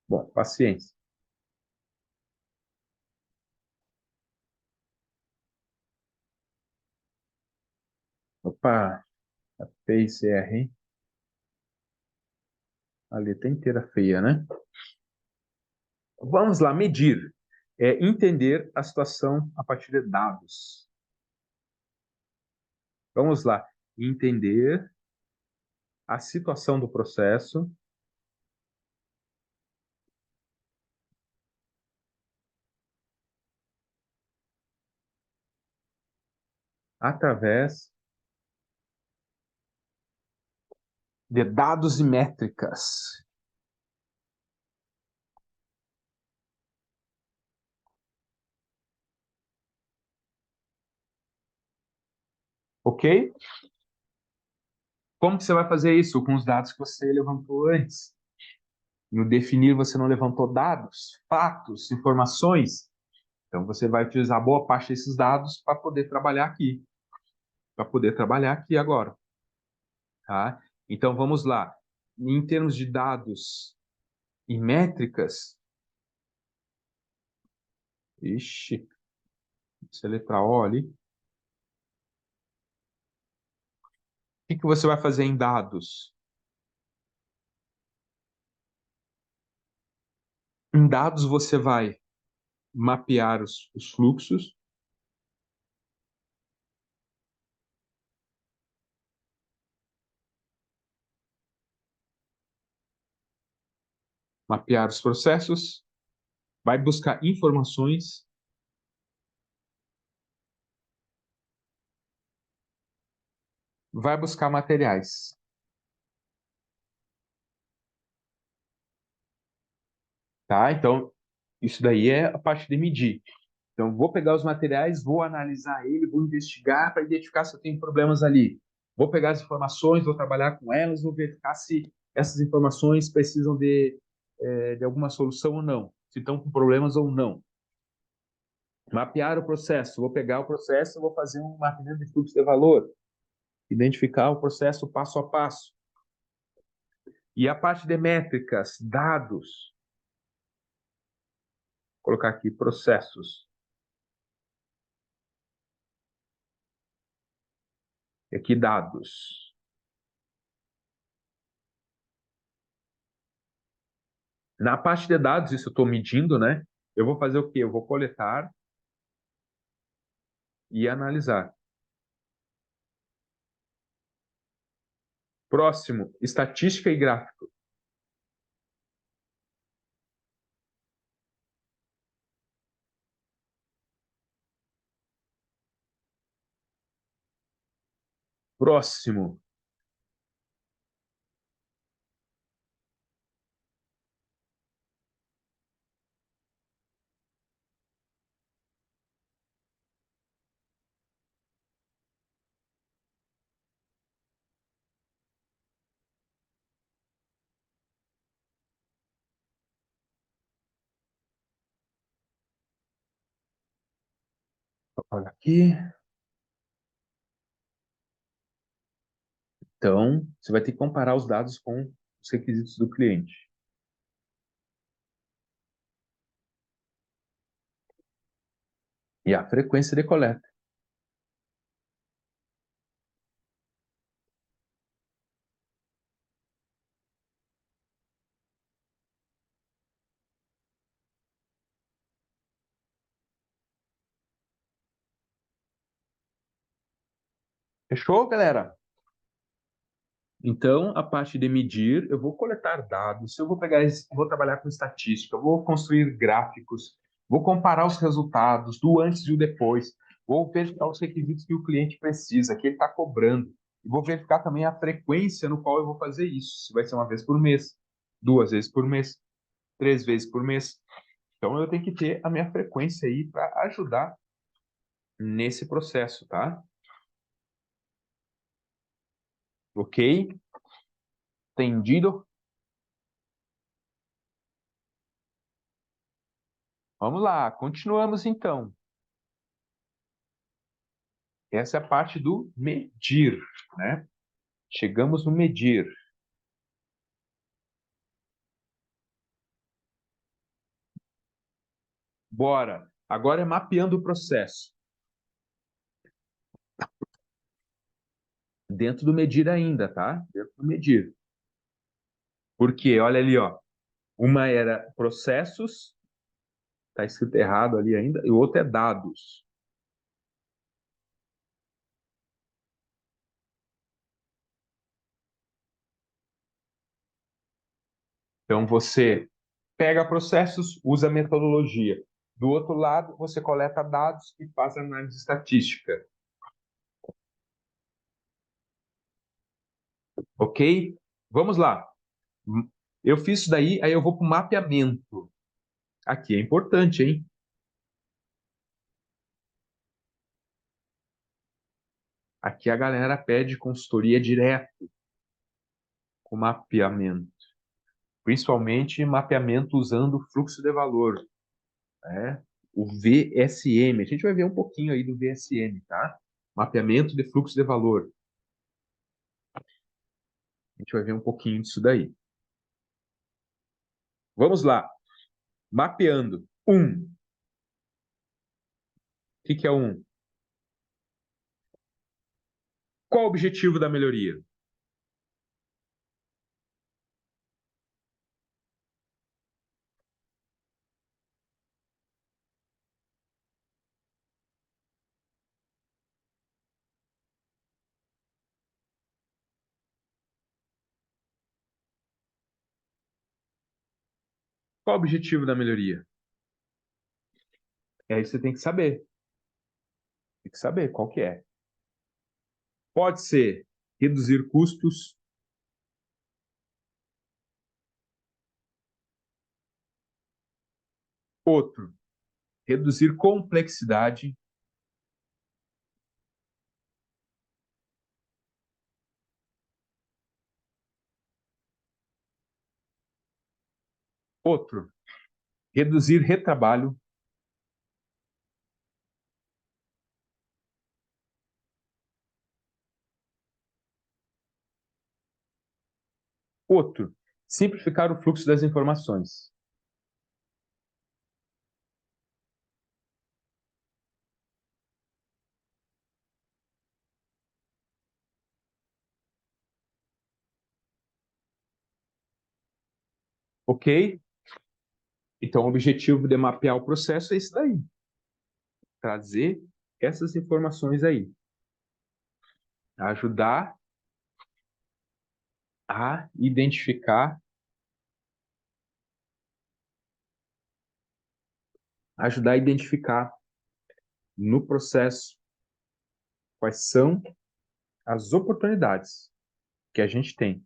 Bom, paciência. Opa, a PCR, hein? A letra inteira feia, né? Vamos lá, medir. É entender a situação a partir de dados. Vamos lá. Entender a situação do processo através de dados e métricas. Ok? Como que você vai fazer isso? Com os dados que você levantou antes. No definir, você não levantou dados, fatos, informações. Então, você vai utilizar boa parte desses dados para poder trabalhar aqui. Para poder trabalhar aqui agora. Tá? Então, vamos lá. Em termos de dados e métricas, ixi, essa letra O ali. O que que você vai fazer em dados? Em dados, você vai mapear os fluxos, mapear os processos, vai buscar informações, vai buscar materiais. Tá? Então, isso daí é a parte de medir. Então, vou pegar os materiais, vou analisar ele, vou investigar para identificar se eu tenho problemas ali. Vou pegar as informações, vou trabalhar com elas, vou verificar se essas informações precisam de alguma solução ou não, se estão com problemas ou não. Mapear o processo, vou pegar o processo, vou fazer um mapeamento de fluxo de valor, identificar o processo passo a passo. E a parte de métricas, dados, vou colocar aqui processos. E aqui dados. Na parte de dados, isso eu estou medindo, né? Eu vou fazer o quê? Eu vou coletar e analisar. Próximo, estatística e gráfico. Próximo, olha aqui. Então, você vai ter que comparar os dados com os requisitos do cliente. E a frequência de coleta. Fechou, galera? Então, a parte de medir, eu vou coletar dados, eu vou pegar, vou trabalhar com estatística, eu vou construir gráficos, Vou comparar os resultados do antes e o depois. Vou verificar os requisitos que o cliente precisa, que ele está cobrando. E vou verificar também a frequência no qual eu vou fazer isso. Se vai ser uma vez por mês, duas vezes por mês, três vezes por mês. Então eu tenho que ter a minha frequência aí para ajudar nesse processo, tá? Ok? Entendido? Vamos lá, continuamos então. Essa é a parte do medir, né? Chegamos no medir. Bora. Agora é mapeando o processo. Dentro do medir ainda, tá? Dentro do medir. Porque, olha ali, ó. Uma era processos, tá escrito errado ali ainda, e o outro é dados. Então, você pega processos, usa metodologia. Do outro lado, você coleta dados e faz análise estatística. Ok? Vamos lá. Eu fiz isso daí, aí eu vou para o mapeamento. Aqui é importante, hein? Aqui a galera pede consultoria direto com mapeamento. Principalmente mapeamento usando fluxo de valor, né? O VSM. A gente vai ver um pouquinho aí do VSM, tá? Mapeamento de fluxo de valor. A gente vai ver um pouquinho disso daí. Vamos lá. Mapeando. O que é um? Qual o objetivo da melhoria? Qual o objetivo da melhoria? É isso que você tem que saber. Tem que saber qual que é. Pode ser reduzir custos. Outro, reduzir complexidade. Outro, reduzir retrabalho. Outro, simplificar o fluxo das informações. Ok? Então, o objetivo de mapear o processo é isso daí. Trazer essas informações aí. Ajudar a identificar, ajudar a identificar no processo quais são as oportunidades que a gente tem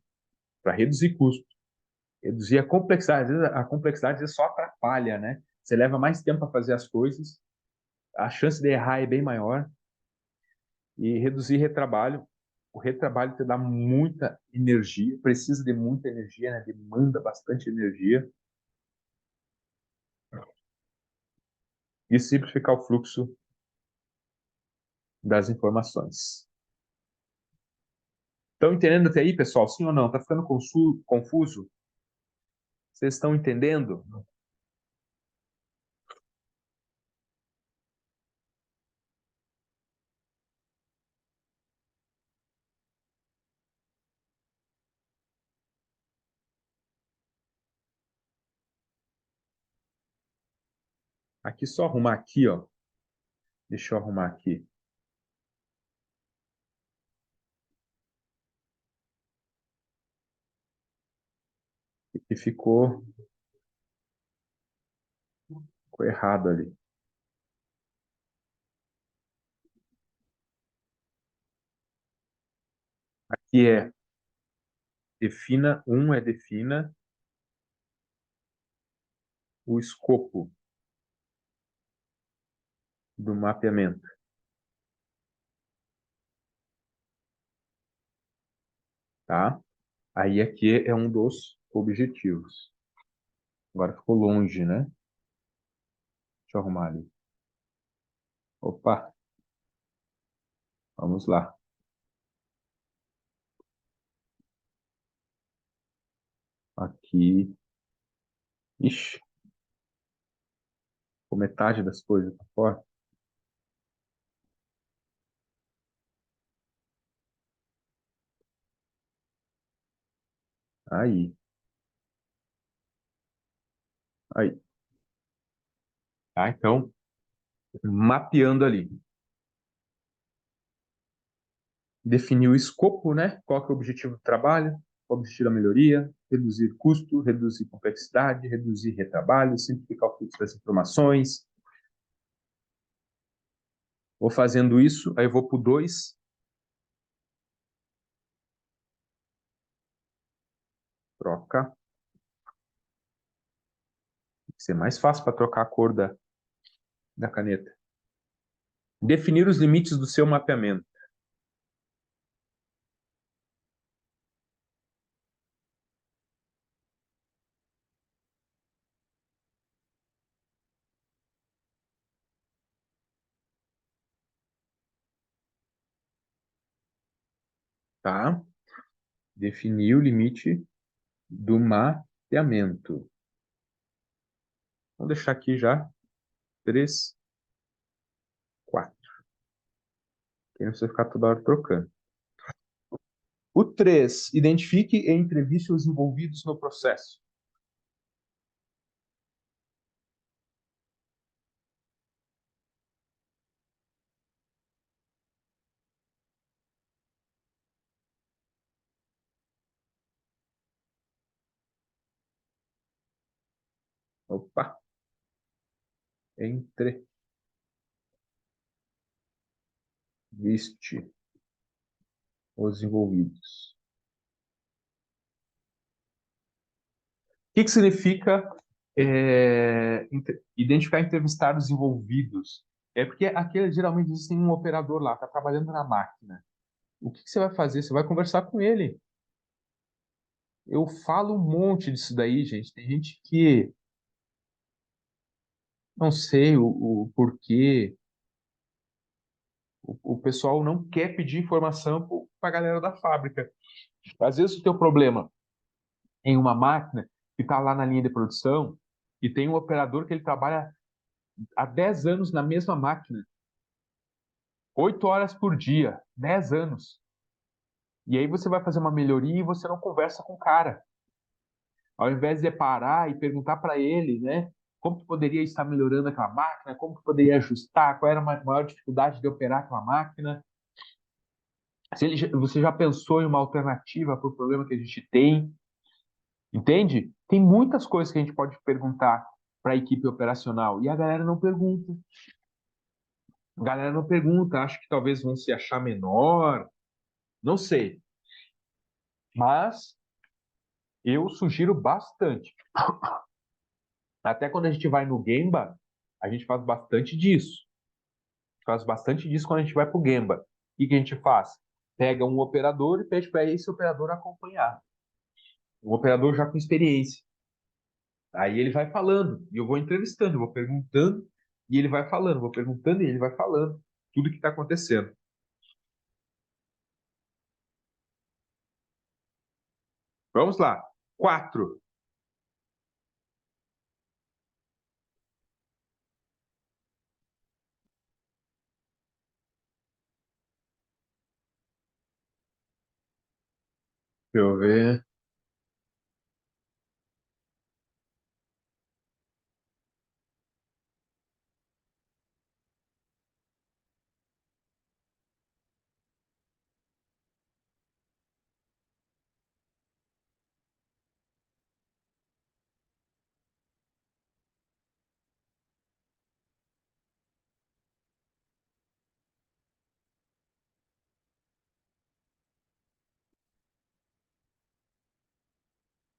para reduzir custo, reduzir a complexidade. Às vezes a complexidade só atrapalha, né? Você leva mais tempo para fazer as coisas, a chance de errar é bem maior. E reduzir retrabalho. O retrabalho te dá muita energia, precisa de muita energia, né? Demanda bastante energia. E simplificar o fluxo das informações. Estão entendendo até aí, pessoal? Sim ou não? Está ficando confuso? Vocês estão entendendo? Aqui só arrumar aqui, ó. Deixa eu arrumar aqui. Que ficou Ficou errado ali. Aqui é defina o escopo do mapeamento, tá? Aí aqui é um dos objetivos. Agora ficou longe, né? Deixa eu arrumar ali. Opa, vamos lá. Aqui. Ixi, ficou metade das coisas pra fora. Aí, aí. Tá, então, mapeando ali. Definir o escopo, né? Qual que é o objetivo do trabalho, qual é o objetivo da melhoria, reduzir custo, reduzir complexidade, reduzir retrabalho, simplificar o fluxo das informações. Vou fazendo isso, aí eu vou para o 2, troca. Tem que ser mais fácil para trocar a cor da caneta. Definir os limites do seu mapeamento. Tá? Definir o limite do mapeamento. Vou deixar aqui já 3, 4. Que não precisa ficar toda hora trocando. O 3, identifique e entreviste os envolvidos no processo. Opa, entreviste os envolvidos. O que significa identificar e entrevistar os envolvidos? É porque aqui geralmente existem um operador lá, está trabalhando na máquina. O que você vai fazer? Você vai conversar com ele. Eu falo um monte disso daí, gente. Tem gente que não sei o porquê. O pessoal não quer pedir informação para a galera da fábrica. Às vezes o teu problema em uma máquina que está lá na linha de produção e tem um operador que ele trabalha há 10 anos na mesma máquina, 8 horas por dia, 10 anos. E aí você vai fazer uma melhoria e você não conversa com o cara. Ao invés de parar e perguntar para ele, né, como que poderia estar melhorando aquela máquina, como que poderia ajustar, qual era a maior dificuldade de operar aquela máquina. Se ele, você já pensou em uma alternativa para o problema que a gente tem, entende? Tem muitas coisas que a gente pode perguntar para a equipe operacional e a galera não pergunta. A galera não pergunta, acho que talvez vão se achar menor, não sei. Mas eu sugiro bastante. Até quando a gente vai no Gemba, a gente faz bastante disso. Faz bastante disso quando a gente vai para o Gemba. O que que a gente faz? Pega um operador e pede para esse operador acompanhar. Um operador já com experiência. Aí ele vai falando, e eu vou entrevistando, eu vou perguntando, e ele vai falando, vou perguntando, e ele vai falando tudo que está acontecendo. Vamos lá. 4. Deixa eu ver.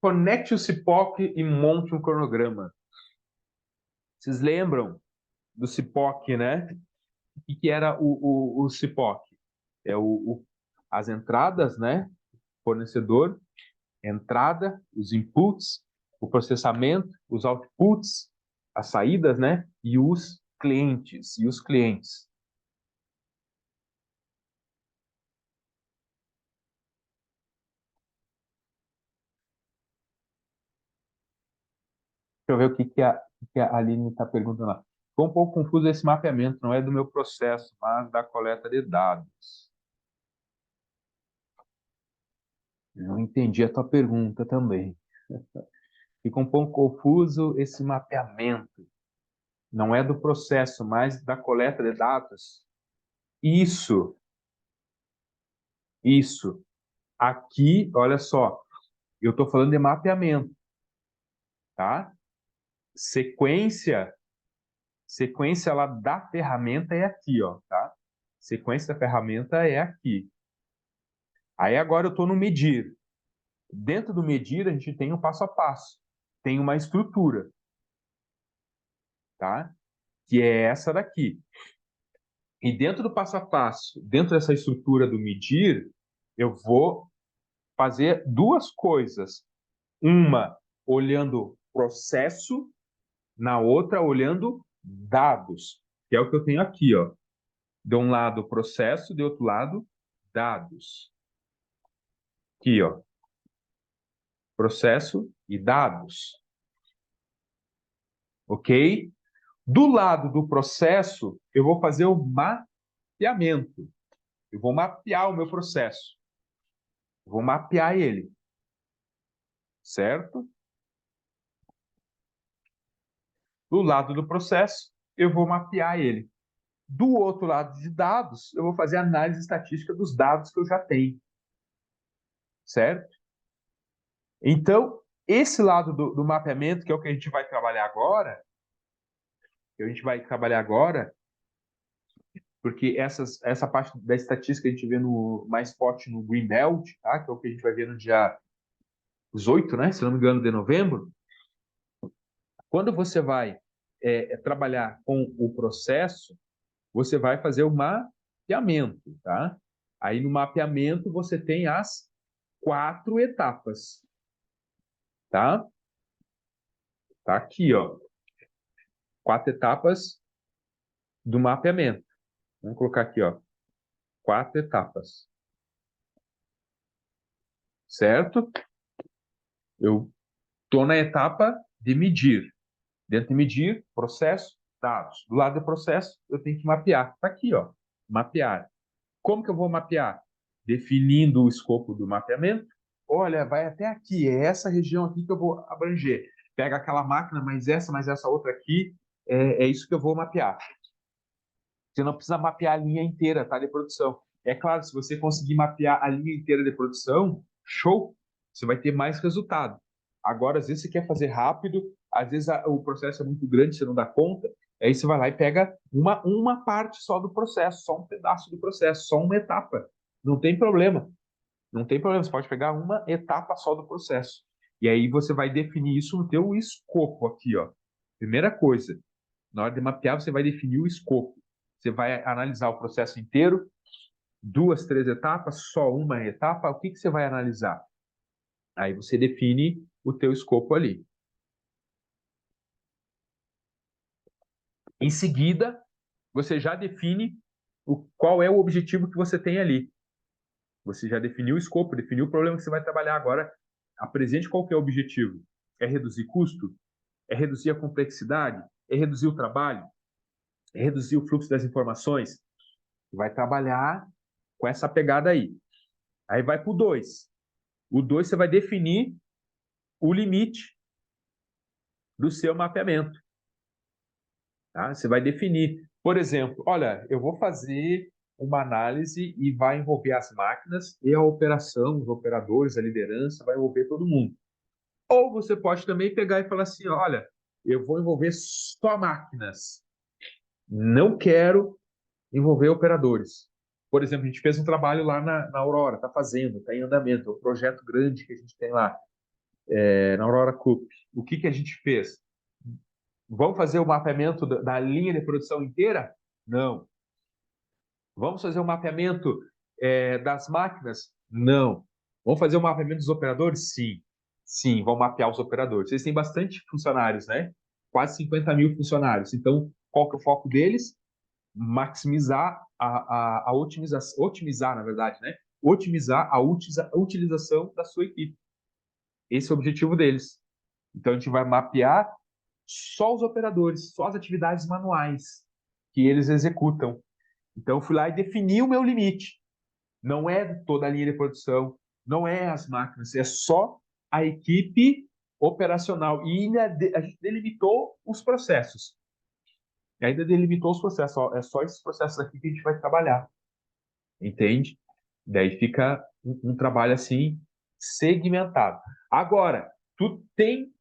Conecte o CIPOC e monte um cronograma. Vocês lembram do CIPOC, né? O que era o CIPOC? É as entradas, né? Fornecedor, entrada, os inputs, o processamento, os outputs, as saídas, né? E os clientes. Deixa eu ver o que a Aline está perguntando lá. Ficou um pouco confuso esse mapeamento, não é do meu processo, mas da coleta de dados. Não entendi a tua pergunta também. Fica um pouco confuso esse mapeamento. Não é do processo, mas da coleta de dados. Isso, isso. Aqui, olha só, eu estou falando de mapeamento, tá? Sequência lá da ferramenta é aqui, ó, tá? Sequência da ferramenta é aqui. Aí agora eu estou no medir. Dentro do medir a gente tem um passo a passo, tem uma estrutura, tá? Que é essa daqui. E dentro do passo a passo, dentro dessa estrutura do medir, eu vou fazer duas coisas. Uma olhando processo, na outra olhando dados, que é o que eu tenho aqui, ó. De um lado processo, de outro lado dados. Aqui, ó. Processo e dados. Ok? Do lado do processo, eu vou fazer o mapeamento. Eu vou mapear o meu processo. Eu vou mapear ele. Certo? Do lado do processo, eu vou mapear ele. Do outro lado de dados, eu vou fazer análise estatística dos dados que eu já tenho. Certo? Então, esse lado do mapeamento, que é o que a gente vai trabalhar agora, porque essa parte da estatística a gente vê mais forte no Greenbelt, tá? Que é o que a gente vai ver no dia 18, né? Se não me engano, de novembro. Quando você vai trabalhar com o processo, você vai fazer o mapeamento, tá? Aí no mapeamento você tem as 4 etapas, tá? Tá aqui, ó. 4 etapas do mapeamento. Vamos colocar aqui, ó. 4 etapas. Certo? Eu estou na etapa de medir. Dentro de medir, processo, dados. Do lado do processo, eu tenho que mapear. Está aqui, ó. Mapear. Como que eu vou mapear? Definindo o escopo do mapeamento. Olha, vai até aqui. É essa região aqui que eu vou abranger. Pega aquela máquina, mais essa outra aqui. É isso que eu vou mapear. Você não precisa mapear a linha inteira, tá, de produção. É claro, se você conseguir mapear a linha inteira de produção, show, você vai ter mais resultado. Agora, às vezes você quer fazer rápido, às vezes o processo é muito grande, você não dá conta, aí você vai lá e pega uma parte só do processo, só um pedaço do processo, só uma etapa. Não tem problema. Não tem problema, você pode pegar uma etapa só do processo. E aí você vai definir isso no teu escopo aqui, ó. Primeira coisa, na hora de mapear, você vai definir o escopo. Você vai analisar o processo inteiro, 2, 3 etapas, só uma etapa. O que você vai analisar? Aí você define o teu escopo ali. Em seguida, você já define qual é o objetivo que você tem ali. Você já definiu o escopo, definiu o problema que você vai trabalhar agora. Apresente qual que é o objetivo. É reduzir custo? É reduzir a complexidade? É reduzir o trabalho? É reduzir o fluxo das informações? Vai trabalhar com essa pegada aí. Aí vai para o 2. O 2 você vai definir o limite do seu mapeamento. Tá? Você vai definir. Por exemplo, olha, eu vou fazer uma análise e vai envolver as máquinas e a operação, os operadores, a liderança, vai envolver todo mundo. Ou você pode também pegar e falar assim, olha, eu vou envolver só máquinas. Não quero envolver operadores. Por exemplo, a gente fez um trabalho lá na Aurora, está fazendo, está em andamento, é um projeto grande que a gente tem lá. na Aurora Cup, o que a gente fez? Vamos fazer o mapeamento da linha de produção inteira? Não. Vamos fazer o mapeamento das máquinas? Não. Vamos fazer o mapeamento dos operadores? Sim. Sim, vão mapear os operadores. Eles têm bastante funcionários, né? Quase 50 mil funcionários. Então, qual que é o foco deles? Maximizar a otimização, otimizar, na verdade, né? Otimizar a utilização da sua equipe. Esse é o objetivo deles. Então, a gente vai mapear só os operadores, só as atividades manuais que eles executam. Então, eu fui lá e defini o meu limite. Não é toda a linha de produção, não é as máquinas, é só a equipe operacional. E ainda a gente delimitou os processos. E ainda delimitou os processos. Ó, é só esses processos aqui que a gente vai trabalhar. Entende? Daí fica um trabalho assim segmentado. Agora, tu tem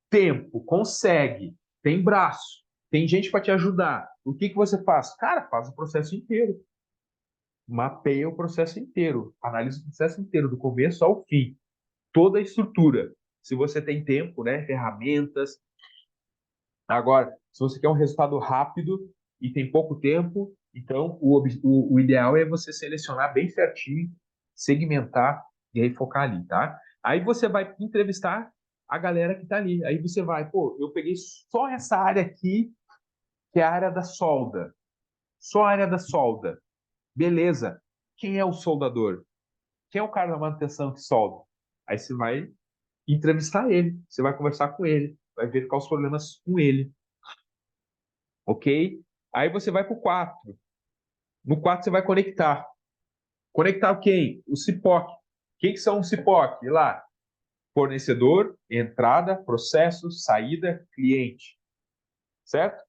tempo, consegue, tem braço, tem gente para te ajudar. O que você faz? Cara, faz o processo inteiro. Mapeia o processo inteiro, analisa o processo inteiro, do começo ao fim, toda a estrutura. Se você tem tempo, né, ferramentas. Agora, se você quer um resultado rápido e tem pouco tempo, então o ideal é você selecionar bem certinho, segmentar e aí focar ali, tá? Aí você vai entrevistar a galera que está ali. Aí você vai, pô, eu peguei só essa área aqui, que é a área da solda. Só a área da solda. Beleza. Quem é o soldador? Quem é o cara da manutenção que solda? Aí você vai entrevistar ele, você vai conversar com ele, vai verificar os problemas com ele, ok? Aí você vai para o 4. No 4 você vai conectar. Conectar quem? O CIPOC. Quem que são os CIPOC? Lá, fornecedor, entrada, processo, saída, cliente. Certo?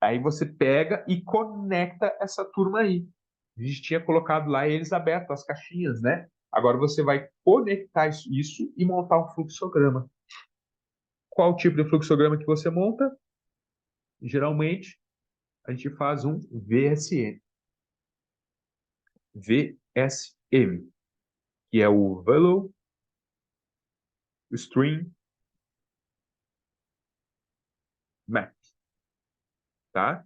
Aí você pega e conecta essa turma aí. A gente tinha colocado lá eles abertos, as caixinhas, né? Agora você vai conectar isso e montar um fluxograma. Qual o tipo de fluxograma que você monta? Geralmente, a gente faz um VSM. VSM, que é o Value Stream Map, tá?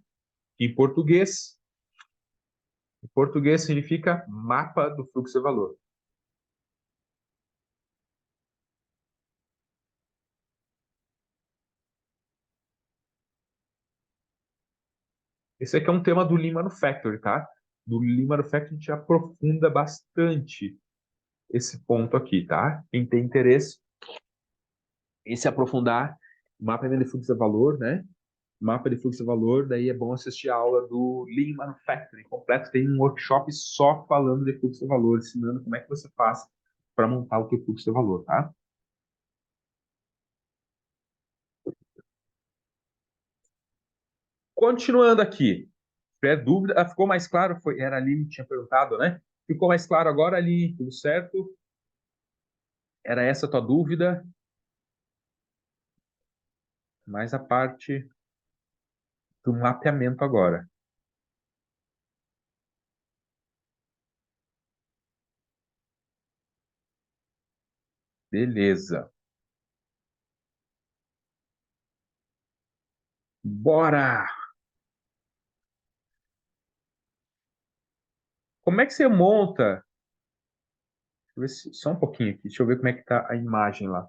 Em português significa mapa do fluxo de valor. Esse aqui é um tema do Lean Manufacturing, tá? Do Lean Manufacturing a gente aprofunda bastante esse ponto aqui, tá? Quem tem interesse em se aprofundar, mapa de fluxo de valor, né? Mapa de fluxo de valor, daí é bom assistir a aula do Lean Manufacturing completo. Tem um workshop só falando de fluxo de valor, ensinando como é que você faz para montar o teu fluxo de valor, tá? Continuando aqui, se tiver dúvida, ficou mais claro? Era ali que tinha perguntado, né? Ficou mais claro agora ali, tudo certo? Era essa a tua dúvida? Mais a parte do mapeamento agora. Beleza. Bora! Como é que você monta? Deixa eu ver só um pouquinho aqui. Deixa eu ver como é que tá a imagem lá.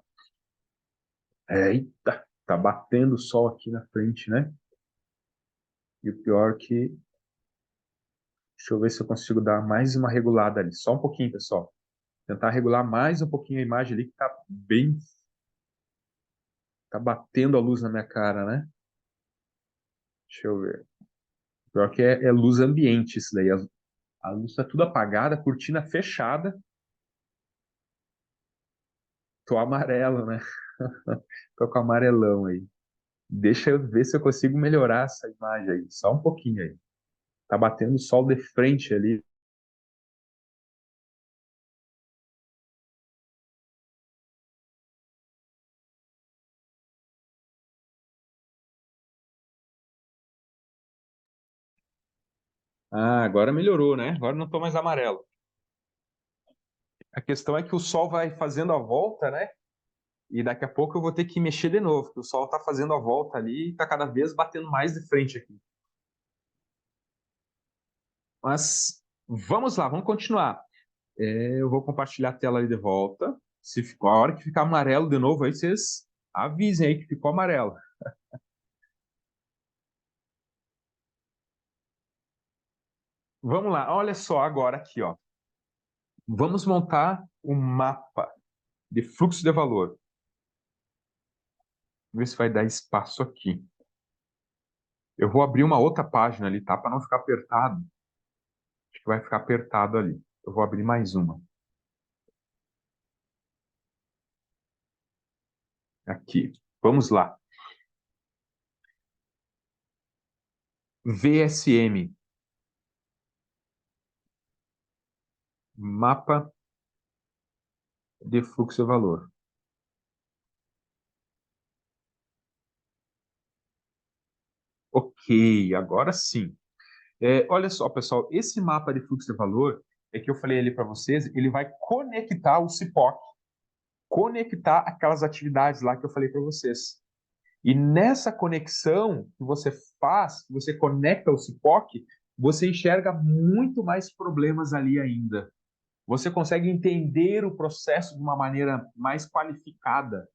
Eita, tá batendo o sol aqui na frente, né? E o pior que... Deixa eu ver se eu consigo dar mais uma regulada ali. Só um pouquinho, pessoal. Tentar regular mais um pouquinho a imagem ali, que tá bem... Tá batendo a luz na minha cara, né? Deixa eu ver. O pior que é luz ambiente isso daí. A luz tá tudo apagada, a cortina fechada. Tô amarelo, né? Tô com amarelão aí. Deixa eu ver se eu consigo melhorar essa imagem aí. Só um pouquinho aí. Tá batendo o sol de frente ali. Ah, agora melhorou, né? Agora não tô mais amarelo. A questão é que o sol vai fazendo a volta, né? E daqui a pouco eu vou ter que mexer de novo, porque o Sol está fazendo a volta ali e está cada vez batendo mais de frente aqui. Mas vamos lá, vamos continuar. Eu vou compartilhar a tela ali de volta. Se ficou, a hora que ficar amarelo de novo, aí vocês avisem aí que ficou amarelo. Vamos lá, olha só agora aqui, ó. Vamos montar um mapa de fluxo de valor. Vamos ver se vai dar espaço aqui. Eu vou abrir uma outra página ali, tá? Para não ficar apertado. Acho que vai ficar apertado ali. Eu vou abrir mais uma. Aqui. Vamos lá. VSM. Mapa de fluxo de valor. Ok, agora sim. Olha só, pessoal, esse mapa de fluxo de valor é que eu falei ali para vocês, ele vai conectar o CIPOC, conectar aquelas atividades lá que eu falei para vocês. E nessa conexão que você faz, que você conecta o CIPOC, você enxerga muito mais problemas ali ainda. Você consegue entender o processo de uma maneira mais qualificada.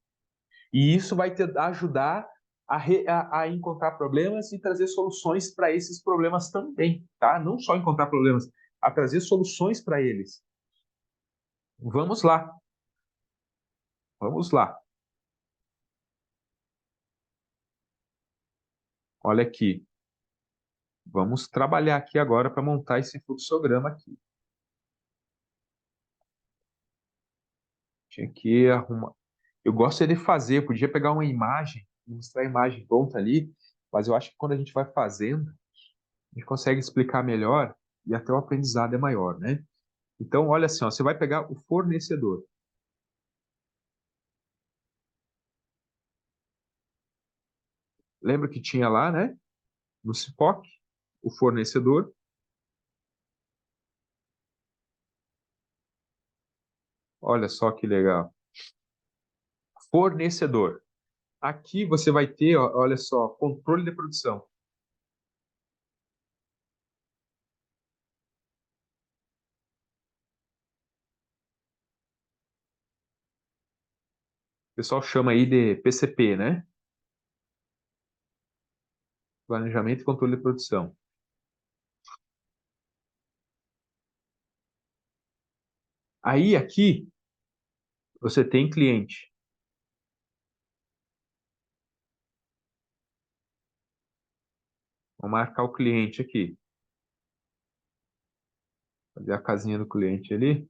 E isso vai te ajudar a encontrar problemas e trazer soluções para esses problemas também, tá? Não só encontrar problemas, a trazer soluções para eles. Vamos lá, vamos lá. Olha aqui. Vamos trabalhar aqui agora para montar esse fluxograma aqui. Tinha que arrumar. Eu gosto de fazer, eu podia pegar uma imagem, mostrar a imagem pronta ali, mas eu acho que quando a gente vai fazendo, a gente consegue explicar melhor e até o aprendizado é maior, né? Então, olha assim, ó, você vai pegar o fornecedor. Lembra que tinha lá, né? No CIPOC, o fornecedor. Olha só que legal. Fornecedor. Aqui você vai ter, ó, olha só, controle de produção. O pessoal chama aí de PCP, né? Planejamento e controle de produção. Aí aqui você tem cliente. Vou marcar o cliente aqui. Fazer a casinha do cliente ali.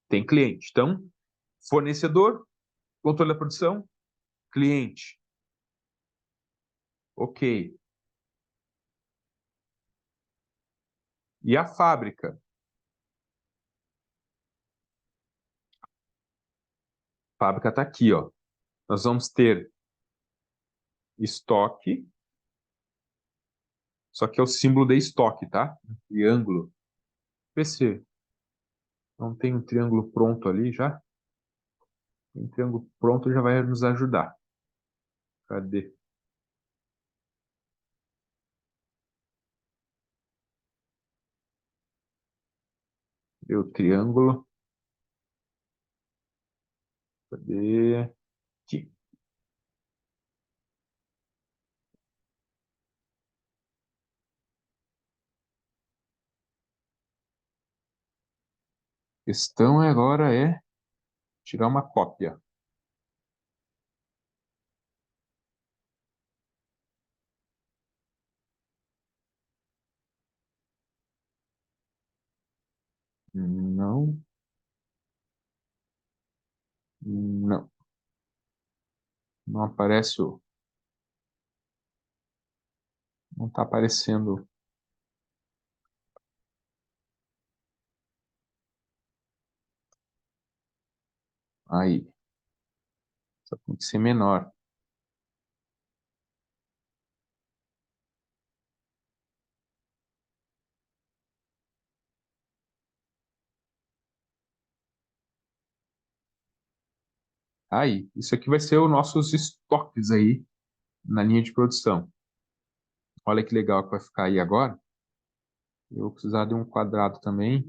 Tem cliente. Então, fornecedor, controle da produção, cliente. Ok. E a fábrica? A fábrica está aqui, ó. Nós vamos ter estoque, só que é o símbolo de estoque, tá? Um triângulo. Vê se não tem um triângulo pronto ali já. Um triângulo pronto já vai nos ajudar. Cadê? Cadê o triângulo? Cadê? Aqui. A questão agora é tirar uma cópia. Não, não. Não aparece o. Não está aparecendo aí. Só tem que ser menor. Aí, isso aqui vai ser os nossos estoques aí na linha de produção. Olha que legal que vai ficar aí agora. Eu vou precisar de um quadrado também.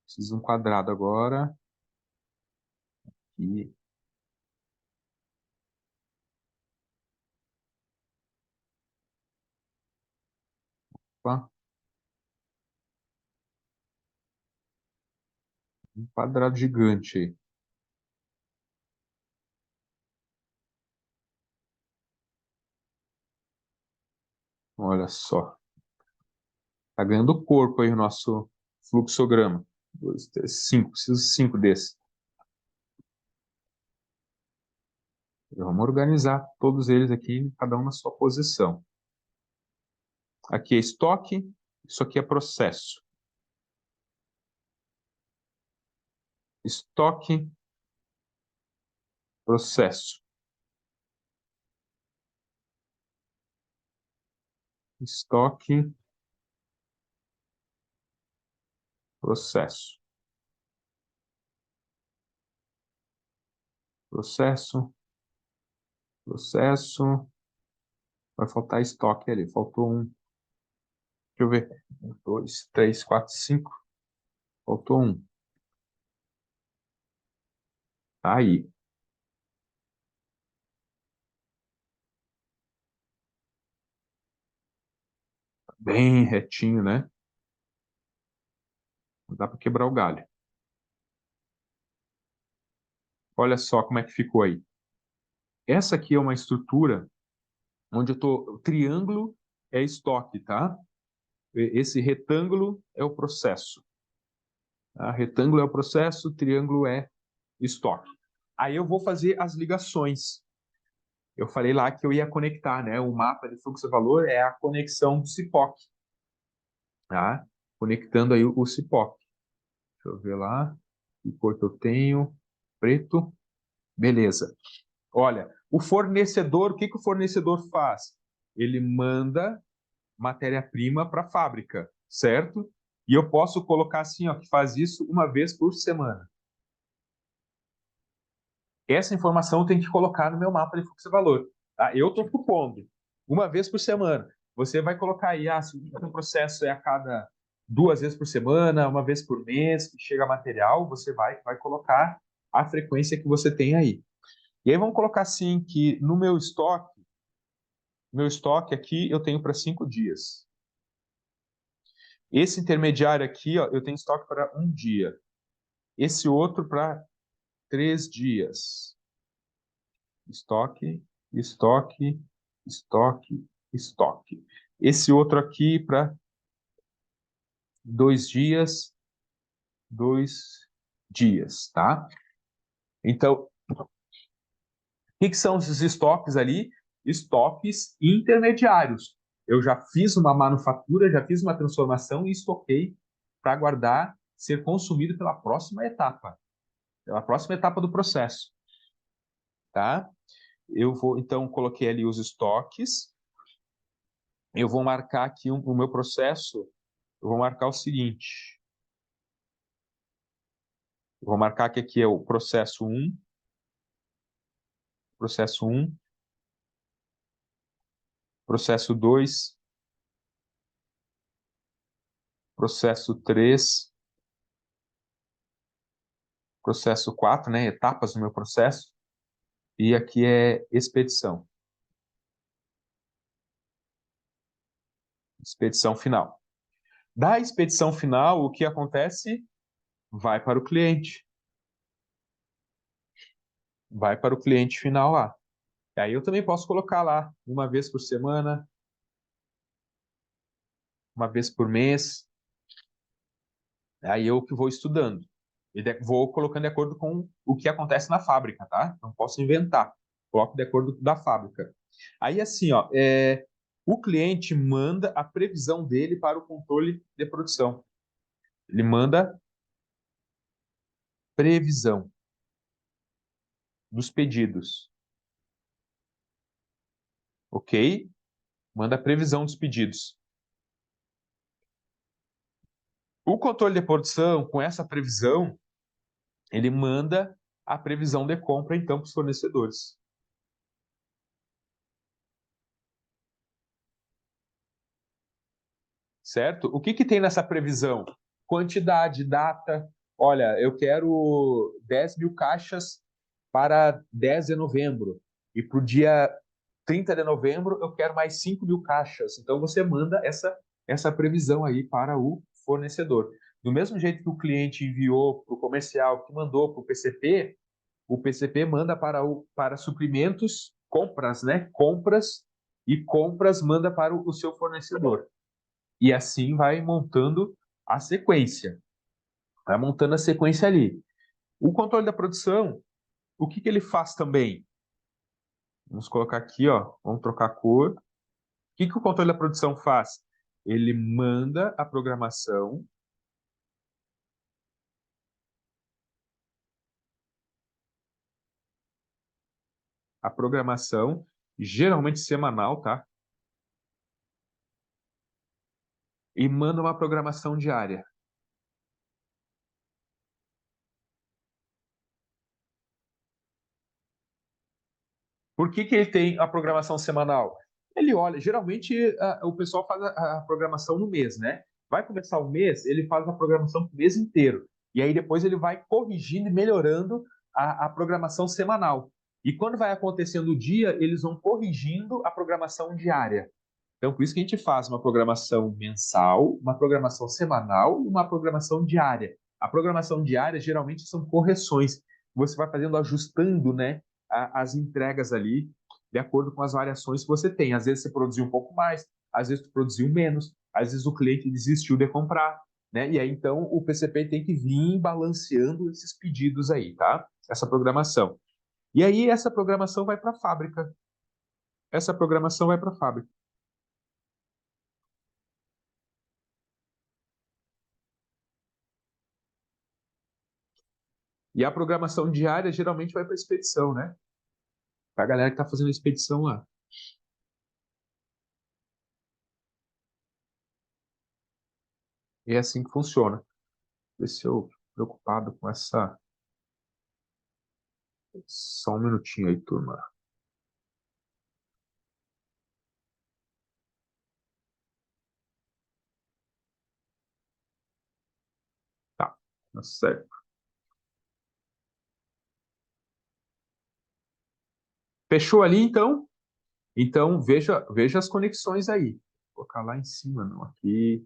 Preciso de um quadrado agora. E, opa, um quadrado gigante aí. Olha só. Tá ganhando corpo aí o nosso fluxograma. 2, 3, 5. Preciso de 5 desses. Vamos organizar todos eles aqui, cada um na sua posição. Aqui é estoque, isso aqui é processo. Estoque, processo. Estoque, processo. Processo, processo. Vai faltar estoque ali. Faltou um. Deixa eu ver. 1, 2, 3, 4, 5. Faltou um. Tá aí. Bem retinho, né? Não dá para quebrar o galho. Olha só como é que ficou aí. Essa aqui é uma estrutura onde eu tô. O triângulo é estoque, tá? Esse retângulo é o processo. Tá? Retângulo é o processo, triângulo é estoque. Aí eu vou fazer as ligações. Eu falei lá que eu ia conectar, né? O mapa de fluxo-valor é a conexão do CIPOC, tá? Conectando aí o CIPOC. Deixa eu ver lá. Que cor que eu tenho? Preto. Beleza. Olha, o fornecedor, o que que o fornecedor faz? Ele manda matéria-prima para a fábrica, certo? E eu posso colocar assim, ó, que faz isso uma vez por semana. Essa informação tem que colocar no meu mapa de fluxo de valor. Tá? Eu estou supondo, uma vez por semana. Você vai colocar aí, se o processo é a cada 2 vezes por semana, uma vez por mês, que chega material, você vai colocar a frequência que você tem aí. E aí vamos colocar assim que no meu estoque aqui eu tenho para 5 dias. Esse intermediário aqui, ó, eu tenho estoque para 1 dia. Esse outro para 3 dias. Estoque, estoque, estoque, estoque. Esse outro aqui para 2 dias, 2 dias, tá? Então, o que são esses estoques ali? Estoques intermediários. Eu já fiz uma manufatura, já fiz uma transformação e estoquei para guardar, ser consumido pela próxima etapa do processo, tá? Eu vou, então, coloquei ali os estoques. Eu vou marcar aqui o meu processo. Eu vou marcar o seguinte. Eu vou marcar que aqui é o processo 1, processo 1, processo 2, processo 3, processo 4, né? Etapas do meu processo. E aqui é expedição. Expedição final. Da expedição final, o que acontece? Vai para o cliente. Vai para o cliente final lá. E aí eu também posso colocar lá uma vez por semana, uma vez por mês. Aí eu que vou estudando. E vou colocando de acordo com o que acontece na fábrica, tá? Não posso inventar. Coloco de acordo da fábrica. Aí assim, ó, o cliente manda a previsão dele para o controle de produção. Ele manda previsão dos pedidos, ok? Manda a previsão dos pedidos. O controle de produção, com essa previsão, ele manda a previsão de compra, então, para os fornecedores. Certo? O que, que tem nessa previsão? Quantidade, data. Olha, eu quero 10 mil caixas para 10 de novembro. E para o dia 30 de novembro eu quero mais 5 mil caixas. Então você manda essa previsão aí para o fornecedor. Do mesmo jeito que o cliente enviou para o comercial, que mandou para o PCP manda para suprimentos, compras, né? Compras, e compras manda para o seu fornecedor. E assim vai montando a sequência. Vai montando a sequência ali. O controle da produção, o que, que ele faz também? Vamos colocar aqui, ó, vamos trocar a cor. O que, que o controle da produção faz? Ele manda a programação, geralmente semanal, tá? E manda uma programação diária. Por que, que ele tem a programação semanal? Ele olha, geralmente o pessoal faz a programação no mês, né? Vai começar o mês, ele faz a programação o mês inteiro. E aí depois ele vai corrigindo e melhorando a programação semanal. E quando vai acontecendo o dia, eles vão corrigindo a programação diária. Então, por isso que a gente faz uma programação mensal, uma programação semanal e uma programação diária. A programação diária geralmente são correções. Você vai fazendo, ajustando, né, as entregas ali, de acordo com as variações que você tem. Às vezes você produziu um pouco mais, às vezes você produziu menos, às vezes o cliente desistiu de comprar, né? E aí então o PCP tem que vir balanceando esses pedidos aí, tá? Essa programação. E aí essa programação vai para a fábrica. Essa programação vai para a fábrica. E a programação diária geralmente vai para a expedição, né? Para a galera que está fazendo a expedição lá. E é assim que funciona. Ver se eu preocupado com essa. Só um minutinho aí, turma. Tá certo. Fechou ali, então? Então, veja as conexões aí. Vou colocar lá em cima, não. Aqui.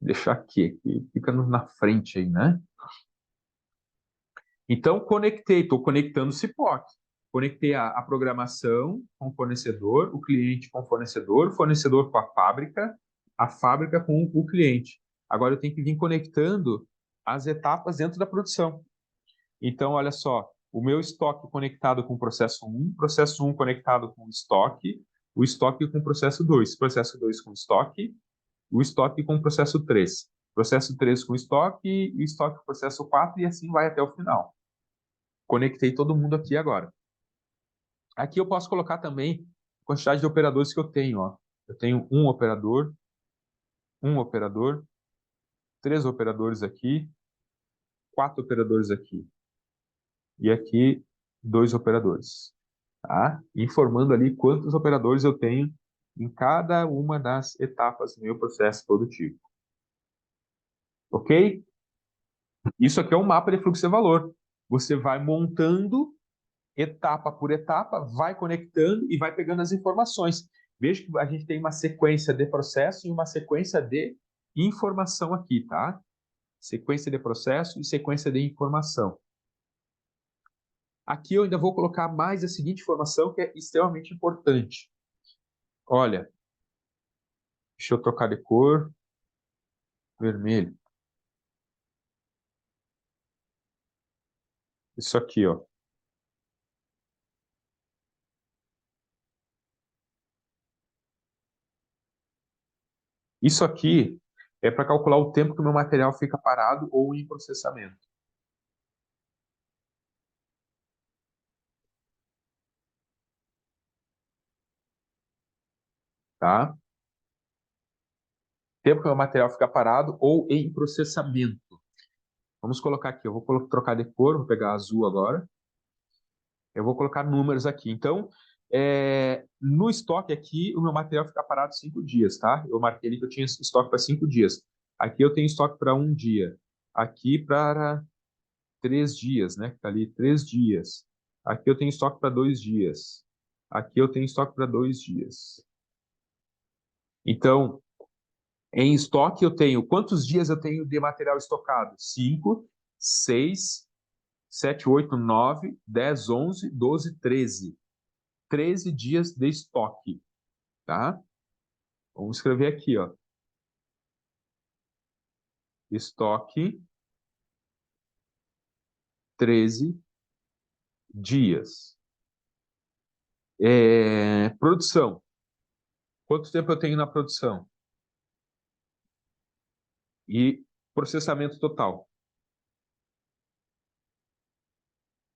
Deixar aqui. Fica na frente aí, né? Então, conectei. Estou conectando o CIPOC. Conectei a programação com o fornecedor, o cliente com o fornecedor com a fábrica com o cliente. Agora eu tenho que vir conectando as etapas dentro da produção. Então, olha só, o meu estoque conectado com o processo um conectado com o estoque com o processo 2 com o estoque com o processo 3 com o estoque com o processo 4 e assim vai até o final. Conectei todo mundo aqui agora. Aqui eu posso colocar também a quantidade de operadores que eu tenho. Ó. Eu tenho um operador, três operadores aqui, quatro operadores aqui. E aqui, dois operadores. Tá? Informando ali quantos operadores eu tenho em cada uma das etapas do meu processo produtivo. Ok? Isso aqui é um mapa de fluxo de valor. Você vai montando etapa por etapa, vai conectando e vai pegando as informações. Veja que a gente tem uma sequência de processo e uma sequência de informação aqui, tá? Sequência de processo e sequência de informação. Aqui eu ainda vou colocar mais a seguinte informação que é extremamente importante. Olha, deixa eu trocar de cor, vermelho. Isso aqui, ó. Isso aqui é para calcular o tempo que o meu material fica parado ou em processamento, tá? Tempo que o meu material fica parado ou em processamento. Vamos colocar aqui, eu vou trocar de cor, vou pegar azul agora. Eu vou colocar números aqui. Então, no estoque aqui, o meu material fica parado 5 dias, tá? Eu marquei ali que eu tinha estoque para 5 dias. Aqui eu tenho estoque para 1 dia. Aqui para 3 dias, né? Que tá ali 3 dias. Aqui eu tenho estoque para 2 dias. Aqui eu tenho estoque para 2 dias. Então, em estoque eu tenho... Quantos dias eu tenho de material estocado? 5, 6, 7, 8, 9, 10, 11, 12, 13. 13 dias de estoque, tá? Vamos escrever aqui, ó. Estoque, 13 dias. Produção. Quanto tempo eu tenho na produção? E processamento total.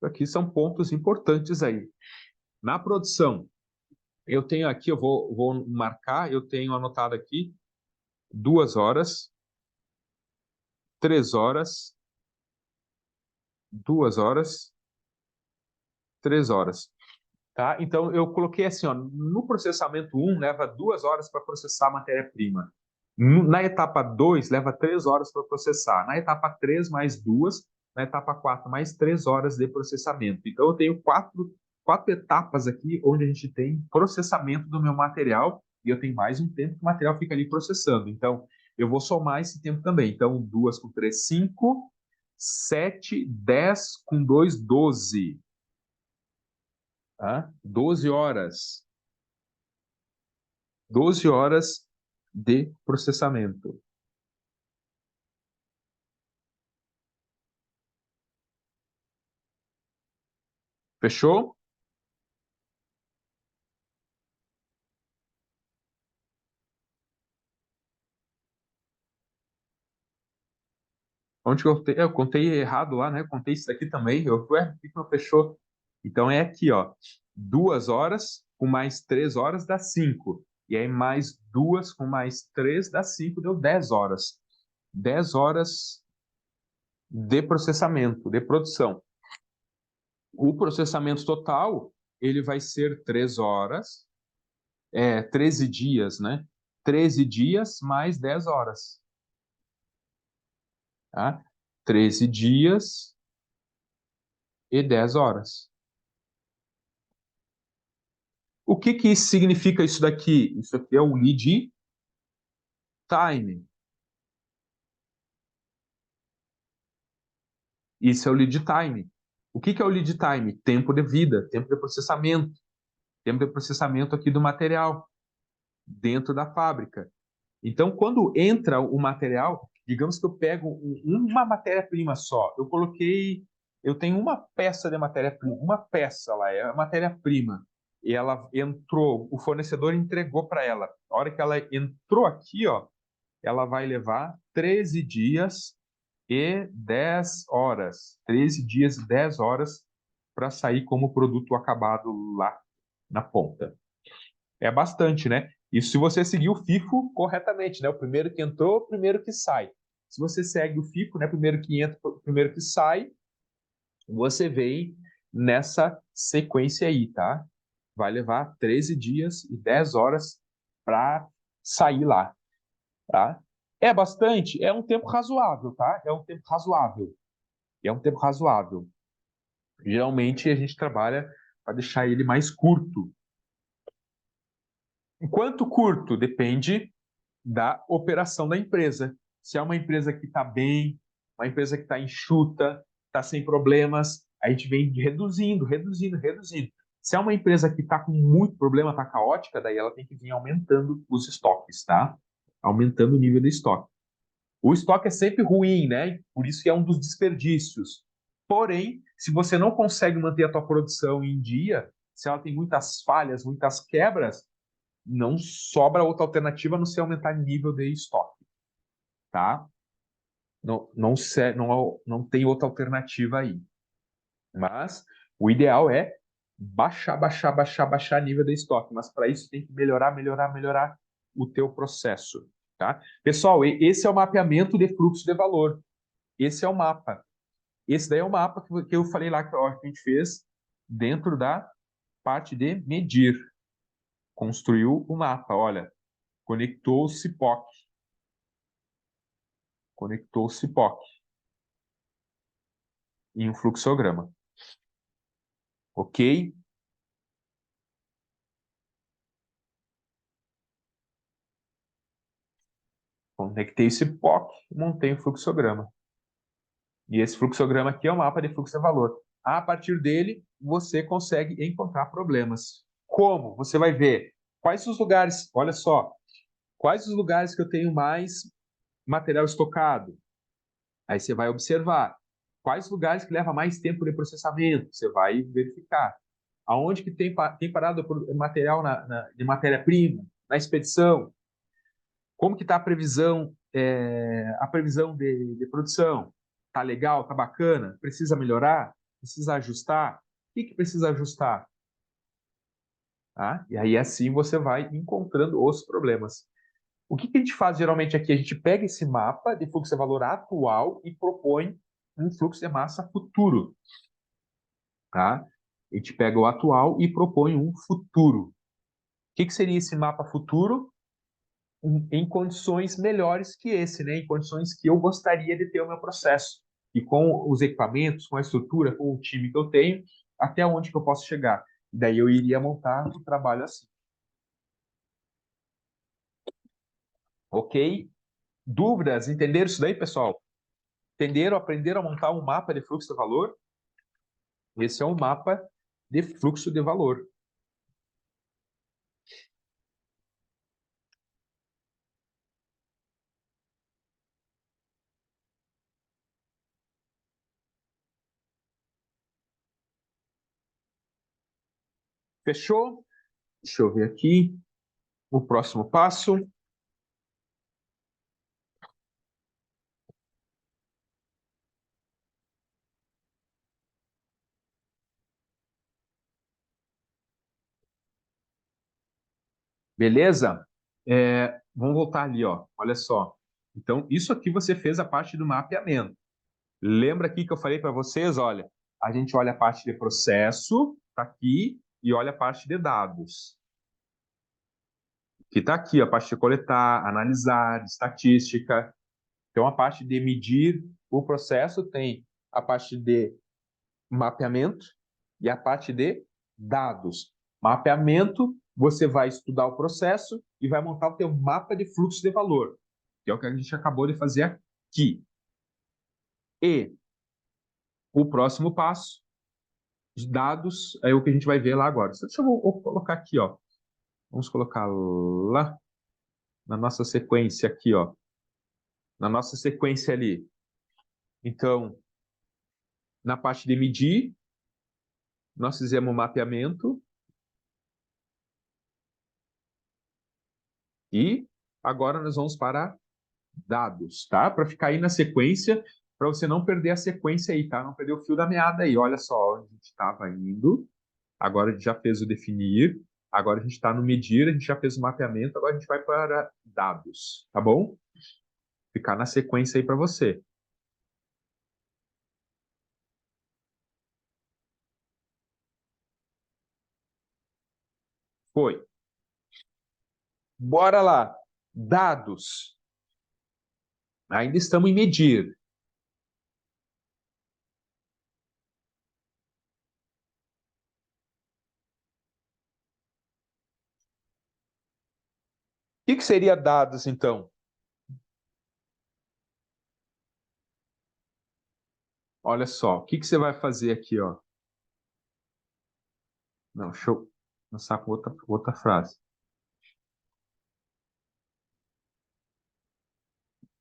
Aqui são pontos importantes aí. Na produção, eu tenho aqui, eu vou marcar, eu tenho anotado aqui 2 horas, 3 horas, 2 horas, 3 horas. Tá? Então, eu coloquei assim, ó, no processamento 1, leva 2 horas para processar a matéria-prima. Na etapa 2, leva 3 horas para processar. Na etapa 3, mais 2. Na etapa 4, mais 3 horas de processamento. Então, eu tenho quatro etapas aqui onde a gente tem processamento do meu material e eu tenho mais um tempo que o material fica ali processando. Então, eu vou somar esse tempo também. Então, 2 com 3, 5, 7, 10 com 2, 12. Tá? 12 horas. 12 horas de processamento. Fechou? Onde que eu contei errado lá, né? Eu contei isso aqui também. Ué, por que não fechou? Então é aqui, ó. 2 horas com mais 3 horas dá 5. E aí mais 2 com mais 3 dá 5, deu 10 horas. 10 horas de processamento, de produção. O processamento total, ele vai ser 3 horas, 13 dias, né? 13 dias mais 10 horas. Tá? 13 dias e 10 horas. O que que significa isso daqui? Isso aqui é o lead time. Isso é o lead time. O que que é o lead time? Tempo de vida, tempo de processamento aqui do material dentro da fábrica. Então, quando entra o material, digamos que eu pego uma matéria-prima só, eu tenho uma peça de matéria-prima, uma peça lá, é a matéria-prima, e ela entrou, o fornecedor entregou para ela. A hora que ela entrou aqui, ó, ela vai levar 13 dias e 10 horas. 13 dias e 10 horas para sair como produto acabado lá na ponta. É bastante, né? Isso se você seguir o FIFO corretamente, né? O primeiro que entrou, o primeiro que sai. Se você segue o FIFO, né? Primeiro que entra, primeiro que sai, você vem nessa sequência aí, tá? Vai levar 13 dias e 10 horas para sair lá, tá? É bastante? É um tempo razoável, tá? É um tempo razoável. É um tempo razoável. Geralmente a gente trabalha para deixar ele mais curto. Enquanto curto, depende da operação da empresa. Se é uma empresa que está bem, uma empresa que está enxuta, está sem problemas, a gente vem reduzindo, reduzindo, reduzindo. Se é uma empresa que está com muito problema, está caótica, daí ela tem que vir aumentando os estoques, tá? Aumentando o nível de estoque. O estoque é sempre ruim, né? Por isso que é um dos desperdícios. Porém, se você não consegue manter a tua produção em dia, se ela tem muitas falhas, muitas quebras, não sobra outra alternativa a não ser aumentar o nível de estoque, tá? Não tem outra alternativa aí. Mas o ideal é baixar nível de estoque. Mas para isso tem que melhorar o teu processo, tá? Pessoal, esse é o mapeamento de fluxo de valor. esse é o mapa. Esse daí é o mapa que eu falei lá que a gente fez dentro da parte de medir. Construiu o mapa, olha, conectou o CIPOC. Conectou o CIPOC em um fluxograma. Ok? Conectei o CIPOC e montei o fluxograma. E esse fluxograma aqui é o mapa de fluxo de valor. A partir dele, você consegue encontrar problemas. Como? Você vai ver quais os lugares, olha só, quais os lugares que eu tenho mais material estocado. Aí você vai observar quais lugares que leva mais tempo de processamento. Você vai verificar. Aonde que tem parado material de matéria-prima, na expedição. Como que está a previsão de produção? Tá legal? Tá bacana? Precisa melhorar? Precisa ajustar? O que precisa ajustar? Tá? E aí assim você vai encontrando os problemas. O que a gente faz geralmente aqui? A gente pega esse mapa de fluxo de valor atual e propõe um fluxo de massa futuro. Tá? A gente pega o atual e propõe um futuro. O que seria esse mapa futuro? Em condições melhores que esse, né? Em condições que eu gostaria de ter o meu processo. E com os equipamentos, com a estrutura, com o time que eu tenho, até onde que eu posso chegar. Daí eu iria montar o trabalho assim. Ok? Dúvidas? Entenderam isso daí, pessoal? Entenderam? Aprenderam a montar um mapa de fluxo de valor? Esse é um mapa de fluxo de valor. Fechou? Deixa eu ver aqui. O próximo passo. Beleza? Vamos voltar ali, ó. Olha só. Então, isso aqui você fez a parte do mapeamento. Lembra aqui que eu falei para vocês, olha, a gente olha a parte de processo, tá aqui, e olha a parte de dados, que está aqui, a parte de coletar, analisar, estatística. Então, a parte de medir o processo tem a parte de mapeamento e a parte de dados. Mapeamento, você vai estudar o processo e vai montar o teu mapa de fluxo de valor, que é o que a gente acabou de fazer aqui. E o próximo passo de dados é o que a gente vai ver lá agora. Deixa eu colocar aqui, ó. Vamos colocar lá na nossa sequência aqui, ó. Na nossa sequência ali. Então, na parte de medir, nós fizemos o mapeamento e agora nós vamos para dados, tá? Para ficar aí na sequência, para você não perder a sequência aí, tá? Não perder o fio da meada aí. Olha só onde a gente estava indo. Agora a gente já fez o definir. Agora a gente está no medir, a gente já fez o mapeamento. Agora a gente vai para dados, tá bom? Ficar na sequência aí para você. Foi. Bora lá. Dados. Ainda estamos em medir. O que seria dados, então? Olha só, o que você vai fazer aqui, ó? Não, deixa eu lançar com outra frase.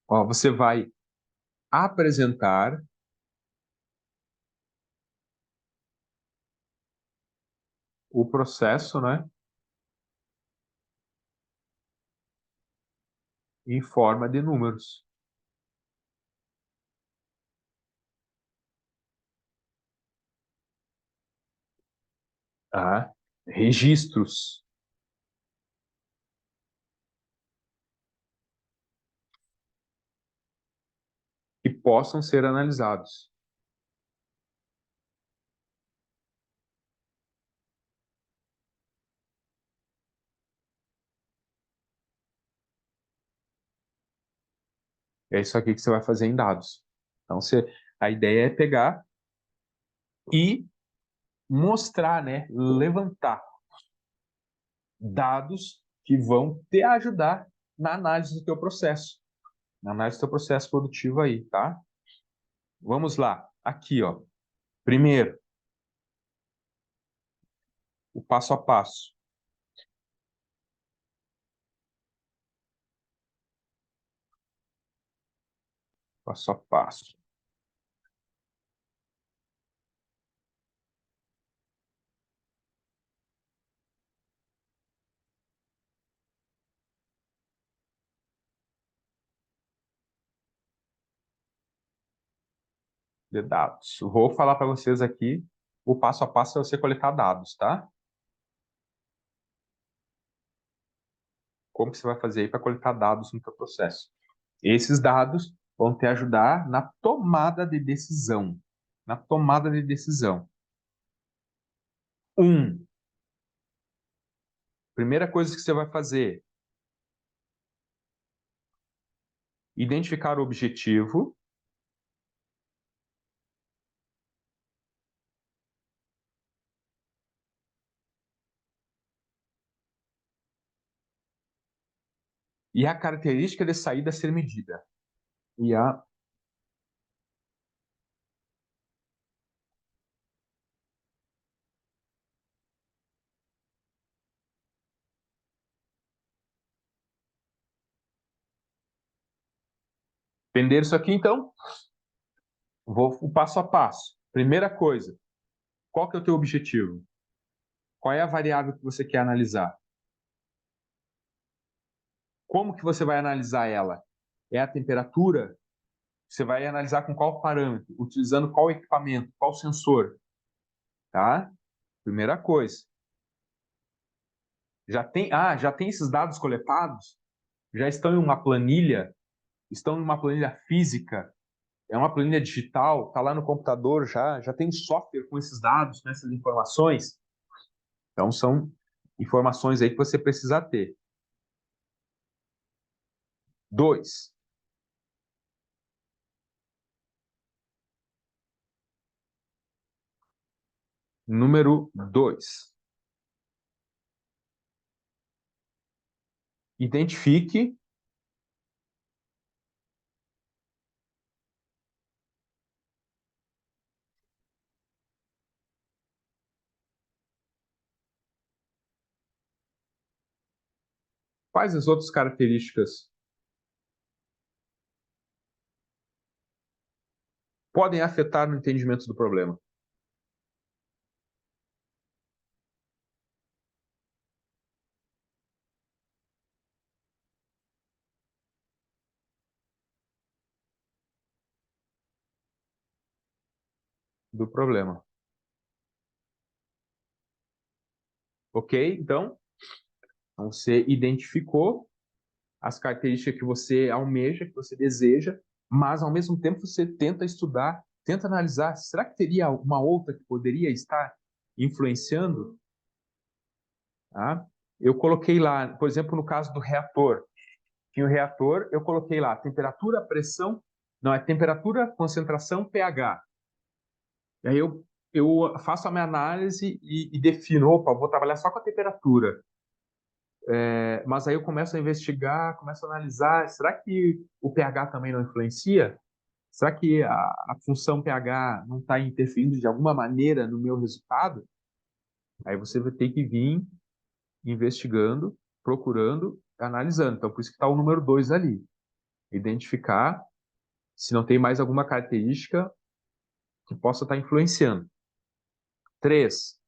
Ó, você vai apresentar o processo, né, em forma de números. Tá? Registros que possam ser analisados. É isso aqui que você vai fazer em dados. Então, a ideia é pegar e mostrar, né, levantar dados que vão te ajudar na análise do teu processo, na análise do teu processo produtivo aí, tá? Vamos lá, aqui, ó. Primeiro, o passo a passo. Passo a passo. De dados. Vou falar para vocês aqui o passo a passo é você coletar dados, tá? Como que você vai fazer aí para coletar dados no teu processo? Esses dados vão te ajudar na tomada de decisão. Na tomada de decisão. Primeira coisa que você vai fazer, identificar o objetivo. E a característica de saída a ser medida. E a entender isso aqui, então, vou o passo a passo. Primeira coisa, qual que é o teu objetivo? Qual é a variável que você quer analisar? Como que você vai analisar ela? É a temperatura? Você vai analisar com qual parâmetro? Utilizando qual equipamento? Qual sensor? Tá? Primeira coisa. Já tem esses dados coletados? Já estão em uma planilha? Estão em uma planilha física? É uma planilha digital? Está lá no computador já tem software com esses dados, com essas informações? Então, são informações aí que você precisa ter. 2. Número 2. Identifique quais as outras características podem afetar no entendimento do problema. Do problema. Ok? Então você identificou as características que você almeja, que você deseja, mas ao mesmo tempo você tenta estudar, tenta analisar, será que teria uma outra que poderia estar influenciando? Tá? Eu coloquei lá, por exemplo, no caso do reator, tinha o reator, eu coloquei lá temperatura, pressão, não, é temperatura, concentração, pH. E aí eu faço a minha análise e defino, opa, vou trabalhar só com a temperatura. Mas aí eu começo a investigar, começo a analisar, será que o pH também não influencia? Será que a função pH não está interferindo de alguma maneira no meu resultado? Aí você vai ter que vir investigando, procurando, analisando. Então, por isso que está o número 2 ali. Identificar se não tem mais alguma característica que possa estar influenciando. 3.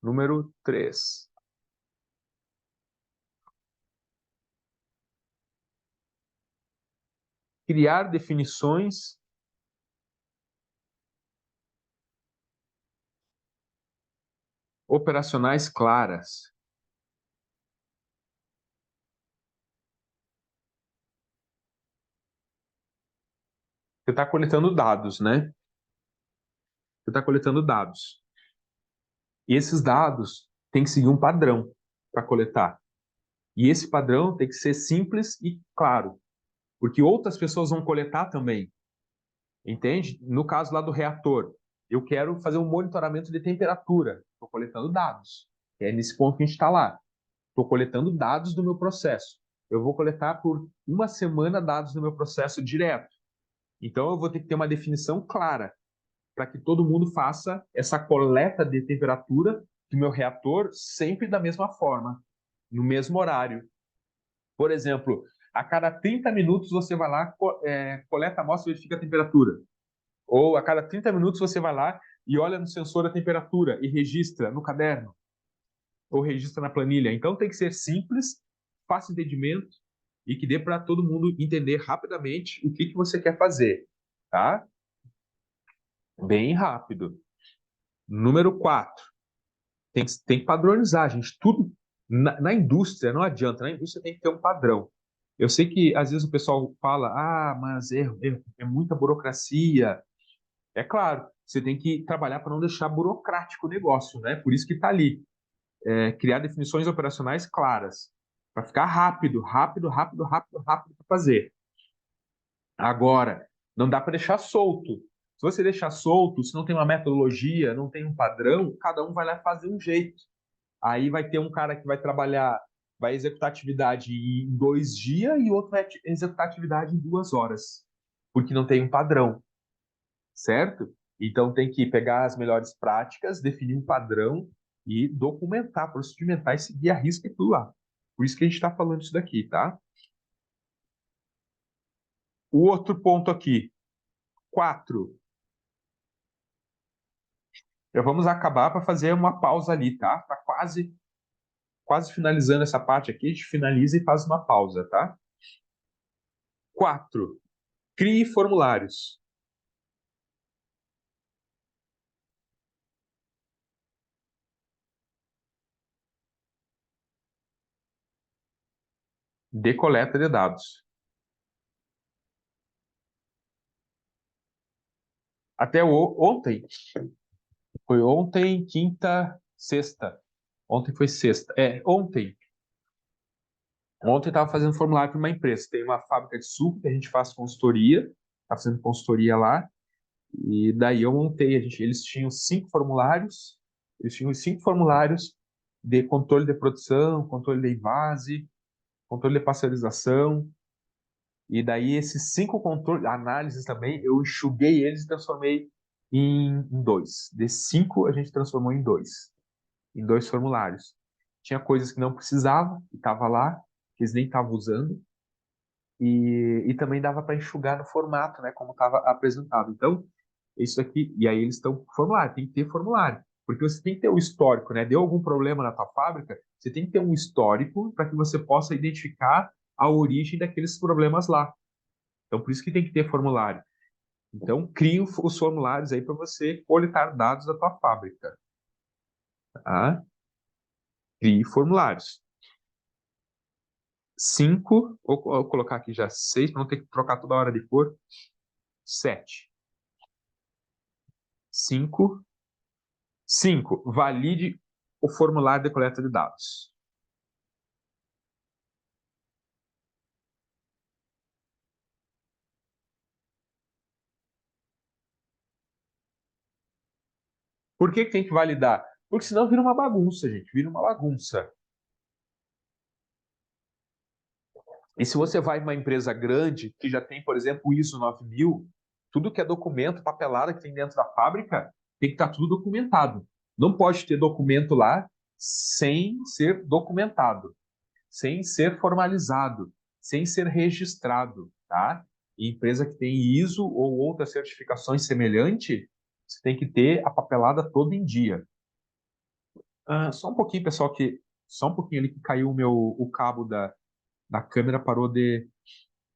Número 3. Criar definições operacionais claras. está coletando dados, né? Você está coletando dados. E esses dados têm que seguir um padrão para coletar. E esse padrão tem que ser simples e claro, porque outras pessoas vão coletar também. Entende? No caso lá do reator, eu quero fazer um monitoramento de temperatura. Estou coletando dados. É nesse ponto que a gente está lá. Estou coletando dados do meu processo. Eu vou coletar por uma semana dados do meu processo direto. Então, eu vou ter que ter uma definição clara para que todo mundo faça essa coleta de temperatura do meu reator sempre da mesma forma, no mesmo horário. Por exemplo, a cada 30 minutos você vai lá, coleta a amostra e verifica a temperatura. Ou a cada 30 minutos você vai lá e olha no sensor a temperatura e registra no caderno ou registra na planilha. Então tem que ser simples, fácil entendimento e que dê para todo mundo entender rapidamente o que você quer fazer, tá? Bem rápido. Número 4, tem que padronizar, gente. Tudo na indústria não adianta, na indústria tem que ter um padrão. Eu sei que às vezes o pessoal fala, mas é muita burocracia. É claro, você tem que trabalhar para não deixar burocrático o negócio, né? Por isso que está ali. Criar definições operacionais claras, para ficar rápido, rápido, rápido, rápido, rápido para fazer. Agora, não dá para deixar solto. Se você deixar solto, se não tem uma metodologia, não tem um padrão, cada um vai lá fazer um jeito. Aí vai ter um cara que vai trabalhar, vai executar atividade em 2 dias e outro vai executar atividade em 2 horas, porque não tem um padrão, certo? Então tem que pegar as melhores práticas, definir um padrão e documentar, procedimentar e seguir a risca e tudo lá. Por isso que a gente está falando isso daqui, tá? O outro ponto aqui, 4. Já vamos acabar para fazer uma pausa ali, tá? Tá quase finalizando essa parte aqui, a gente finaliza e faz uma pausa, tá? 4. Crie formulários. De coleta de dados. Até ontem, foi ontem, quinta, sexta. Ontem foi sexta. Ontem eu estava fazendo formulário para uma empresa. Tem uma fábrica de suco que a gente faz consultoria, está fazendo consultoria lá. E daí eu montei, eles tinham 5 formulários, de controle de produção, controle de invase, controle de pasteurização. E daí esses 5 controles, análises também, eu enxuguei eles e transformei em 2. De 5 a gente transformou em dois formulários. Tinha coisas que não precisava, que estava lá, que eles nem estavam usando, e também dava para enxugar no formato, né, como estava apresentado. Então, isso aqui, e aí eles estão com formulário, tem que ter formulário, porque você tem que ter o histórico, né? Deu algum problema na tua fábrica, você tem que ter um histórico para que você possa identificar a origem daqueles problemas lá. Então, por isso que tem que ter formulário. Então, crie os formulários aí para você coletar dados da tua fábrica. Tá? Crie formulários. 5, vou colocar aqui já 6, para não ter que trocar toda hora de cor. 7. 5. 5. Valide o formulário de coleta de dados. Por que tem que validar? Porque senão vira uma bagunça, gente. Vira uma bagunça. E se você vai em uma empresa grande, que já tem, por exemplo, o ISO 9000, tudo que é documento, papelada que tem dentro da fábrica, tem que estar tudo documentado. Não pode ter documento lá sem ser documentado, sem ser formalizado, sem ser registrado, tá? E empresa que tem ISO ou outras certificações semelhantes, você tem que ter a papelada toda em dia. Só um pouquinho, pessoal, só um pouquinho ali que caiu o cabo da câmera, parou de.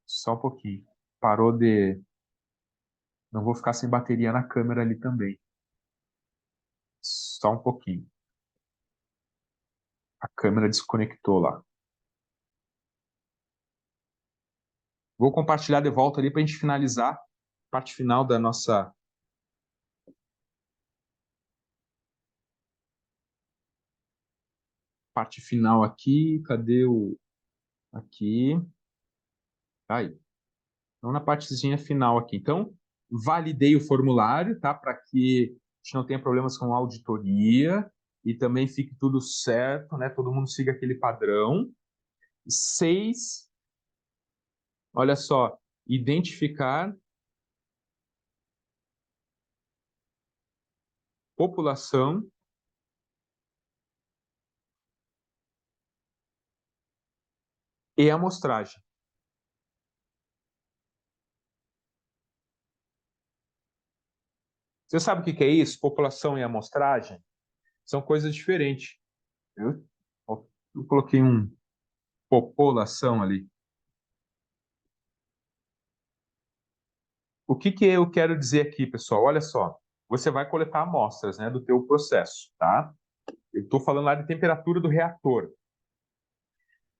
Só um pouquinho. Parou de. Não vou ficar sem bateria na câmera ali também. Só um pouquinho. A câmera desconectou lá. Vou compartilhar de volta ali para a gente finalizar parte final da nossa... Parte final aqui, cadê o... Aqui. Aí. Então, na partezinha final aqui. Então, validei o formulário, tá? Para que a gente não tenha problemas com a auditoria e também fique tudo certo, né? Todo mundo siga aquele padrão. 6, olha só, identificar população e amostragem. Você sabe o que é isso? População e amostragem? São coisas diferentes. Eu coloquei um população ali. O que eu quero dizer aqui, pessoal? Olha só, você vai coletar amostras, né, do teu processo, tá? Eu estou falando lá de temperatura do reator.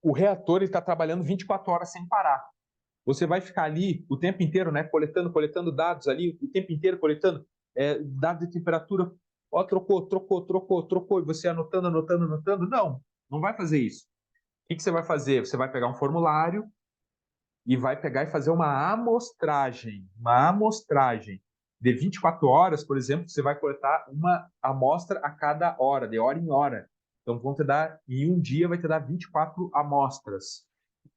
O reator está trabalhando 24 horas sem parar. Você vai ficar ali o tempo inteiro, né, coletando dados ali, o tempo inteiro coletando dados de temperatura. Ó, trocou, e você anotando. Não vai fazer isso. O que você vai fazer? Você vai pegar um formulário e vai pegar e fazer uma amostragem de 24 horas, por exemplo, você vai coletar uma amostra a cada hora, de hora em hora. Então, vão te dar, em um dia vai te dar 24 amostras,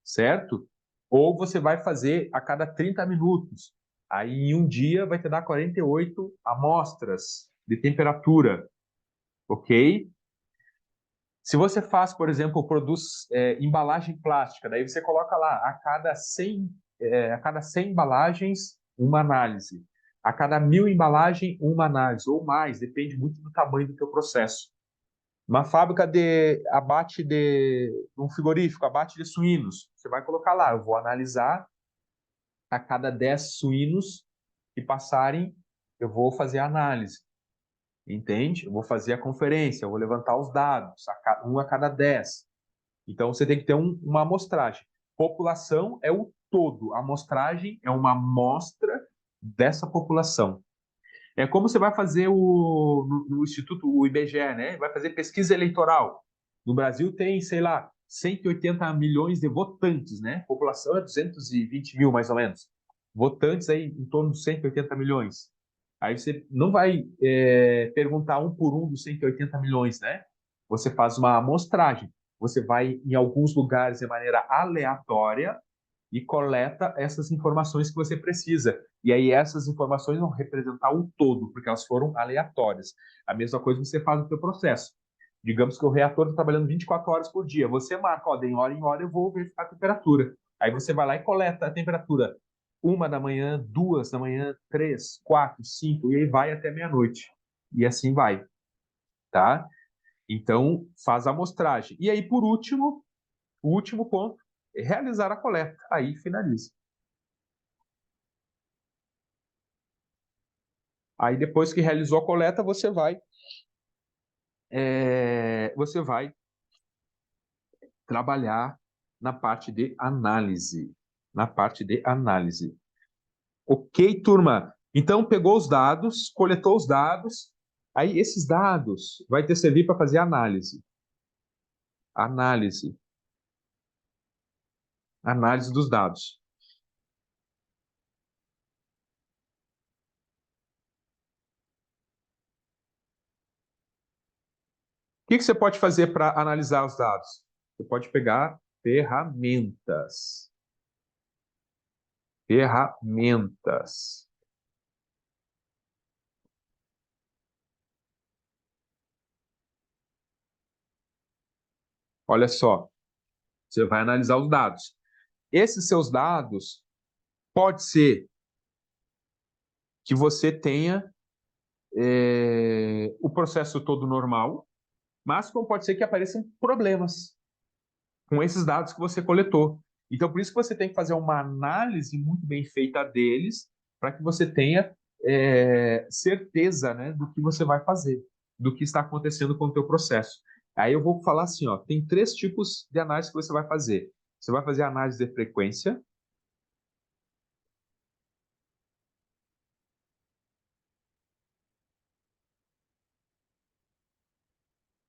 certo? Ou você vai fazer a cada 30 minutos. Aí, em um dia, vai te dar 48 amostras de temperatura, ok? Se você faz, por exemplo, produz embalagem plástica, daí você coloca lá a cada 100 embalagens, uma análise. A cada 1000 embalagens, uma análise, ou mais, depende muito do tamanho do teu processo. Uma fábrica de abate de um frigorífico, abate de suínos, você vai colocar lá, eu vou analisar a cada 10 suínos que passarem, eu vou fazer a análise. Entende? Eu vou fazer a conferência, eu vou levantar os dados, um a cada 10. Então, você tem que ter uma amostragem. População é o todo, a amostragem é uma amostra dessa população. É como você vai fazer no Instituto, o IBGE, né? Vai fazer pesquisa eleitoral. No Brasil tem, sei lá, 180 milhões de votantes, né? População é 220 mil, mais ou menos. Votantes aí em torno de 180 milhões. Aí você não vai perguntar um por um dos 180 milhões, né? Você faz uma amostragem. Você vai em alguns lugares de maneira aleatória e coleta essas informações que você precisa. E aí essas informações vão representar o todo, porque elas foram aleatórias. A mesma coisa você faz no seu processo. Digamos que o reator está trabalhando 24 horas por dia. Você marca, ó, de hora em hora eu vou verificar a temperatura. Aí você vai lá e coleta a temperatura. 1 da manhã, 2 da manhã, 3, 4, 5, e aí vai até meia-noite. E assim vai, tá? Então, faz a amostragem. E aí, por último, o último ponto, é realizar a coleta. Aí finaliza. Aí depois que realizou a coleta, você vai trabalhar na parte de análise. Na parte de análise. Ok, turma? Então pegou os dados, coletou os dados, aí esses dados vai te servir para fazer análise. Análise. Análise dos dados. O que você pode fazer para analisar os dados? Você pode pegar ferramentas. Ferramentas. Olha só, você vai analisar os dados. Esses seus dados, pode ser que você tenha o processo todo normal, mas como pode ser que apareçam problemas com esses dados que você coletou. Então, por isso que você tem que fazer uma análise muito bem feita deles, para que você tenha certeza, né, do que você vai fazer, do que está acontecendo com o teu processo. Aí eu vou falar assim, ó, tem 3 tipos de análise que você vai fazer. Você vai fazer a análise de frequência,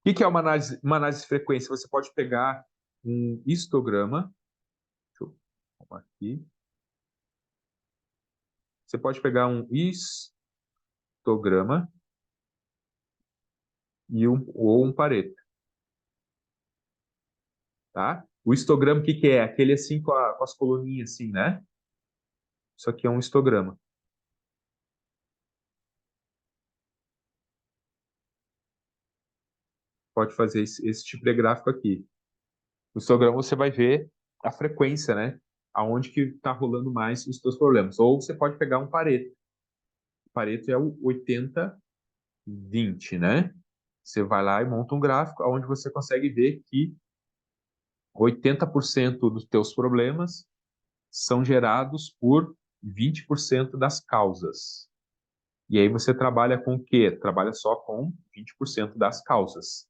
O que é uma análise de frequência? Você pode pegar um histograma. Deixa eu arrumar aqui. Você pode pegar um histograma ou um Pareto. Tá? O histograma, o que é? Aquele assim com as coluninhas assim, né? Isso aqui é um histograma. Pode fazer esse tipo de gráfico aqui. No histograma você vai ver a frequência, né? Aonde que está rolando mais os seus problemas. Ou você pode pegar um Pareto. O Pareto é o 80-20, né? Você vai lá e monta um gráfico onde você consegue ver que 80% dos teus problemas são gerados por 20% das causas. E aí você trabalha com o quê? Trabalha só com 20% das causas,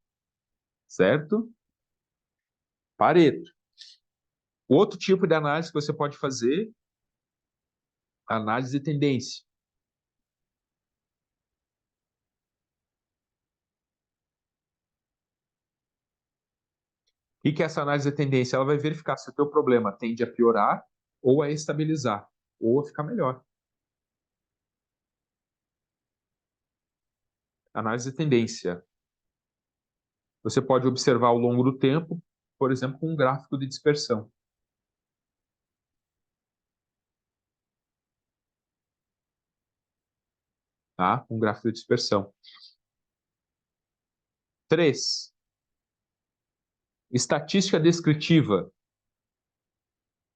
certo? Pareto. Outro tipo de análise que você pode fazer, análise de tendência. O que é essa análise de tendência? Ela vai verificar se o teu problema tende a piorar ou a estabilizar, ou a ficar melhor. Análise de tendência. Você pode observar ao longo do tempo, por exemplo, com um gráfico de dispersão. Tá? Um gráfico de dispersão. 3. Estatística descritiva.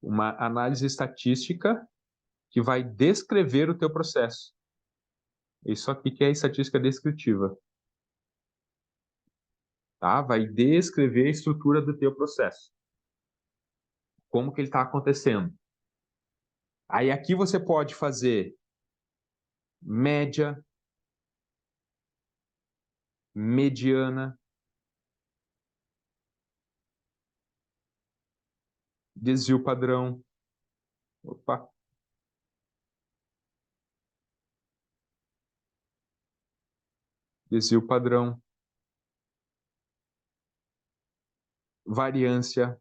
Uma análise estatística que vai descrever o teu processo. Isso aqui que é a estatística descritiva. Tá? Vai descrever a estrutura do teu processo. Como que ele está acontecendo. Aí aqui você pode fazer média, mediana, desvio padrão. Opa. Desvio padrão. Variância.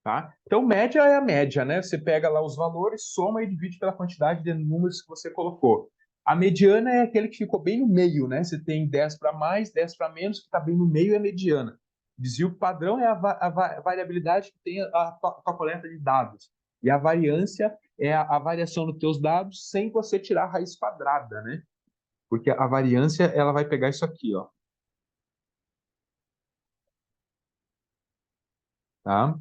Tá? Então, média é a média, né? Você pega lá os valores, soma e divide pela quantidade de números que você colocou. A mediana é aquele que ficou bem no meio, né? Você tem 10 para mais, 10 para menos, que está bem no meio é mediana. Desvio padrão é a variabilidade que tem a coleta de dados. E a variância é a variação dos teus dados sem você tirar a raiz quadrada, né? Porque a variância, ela vai pegar isso aqui, ó. Tá?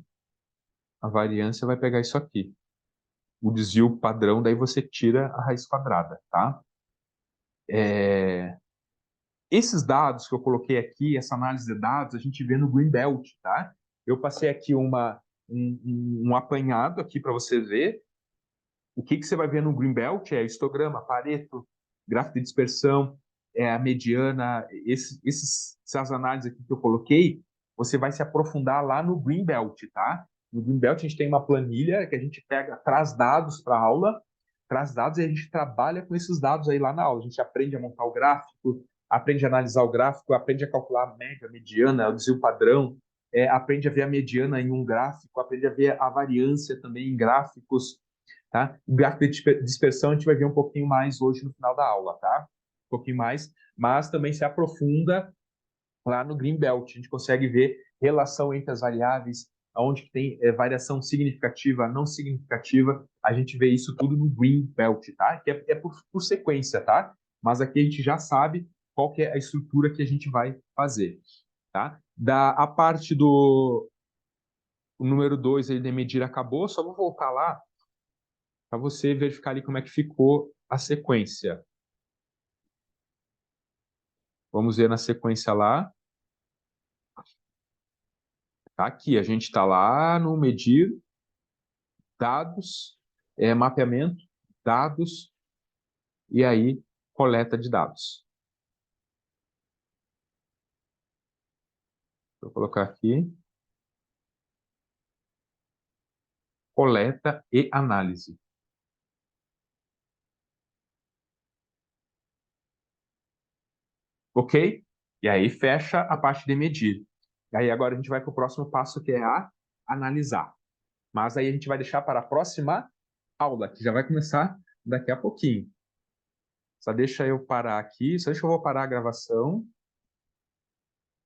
A variância vai pegar isso aqui. O desvio padrão, daí você tira a raiz quadrada, tá? Esses dados que eu coloquei aqui, essa análise de dados, a gente vê no Greenbelt, tá? Eu passei aqui um apanhado aqui para você ver. O que você vai ver no Greenbelt é histograma, Pareto, gráfico de dispersão, a mediana, essas análises aqui que eu coloquei, você vai se aprofundar lá no Greenbelt, tá? No Greenbelt a gente tem uma planilha que a gente pega, traz dados para a aula, traz dados e a gente trabalha com esses dados aí lá na aula. A gente aprende a montar o gráfico, aprende a analisar o gráfico, aprende a calcular a média, a mediana, o desvio padrão, aprende a ver a mediana em um gráfico, aprende a ver a variância também em gráficos, tá? O gráfico de dispersão a gente vai ver um pouquinho mais hoje no final da aula, tá? Um pouquinho mais, mas também se aprofunda lá no Greenbelt. A gente consegue ver relação entre as variáveis, onde que tem variação significativa, não significativa. A gente vê isso tudo no Greenbelt, tá? Que é por sequência, tá? Mas aqui a gente já sabe qual que é a estrutura que a gente vai fazer, tá? A parte do o número 2 aí de medir acabou, só vou voltar lá para você verificar ali como é que ficou a sequência. Vamos ver na sequência lá. Tá aqui, a gente está lá no medir, dados, mapeamento, dados, e aí coleta de dados. Vou colocar aqui. Coleta e análise. ok? E aí fecha a parte de medir. E aí agora a gente vai para o próximo passo, que é a analisar. Mas aí a gente vai deixar para a próxima aula, que já vai começar daqui a pouquinho. Só deixa eu parar aqui, só deixa eu vou parar a gravação.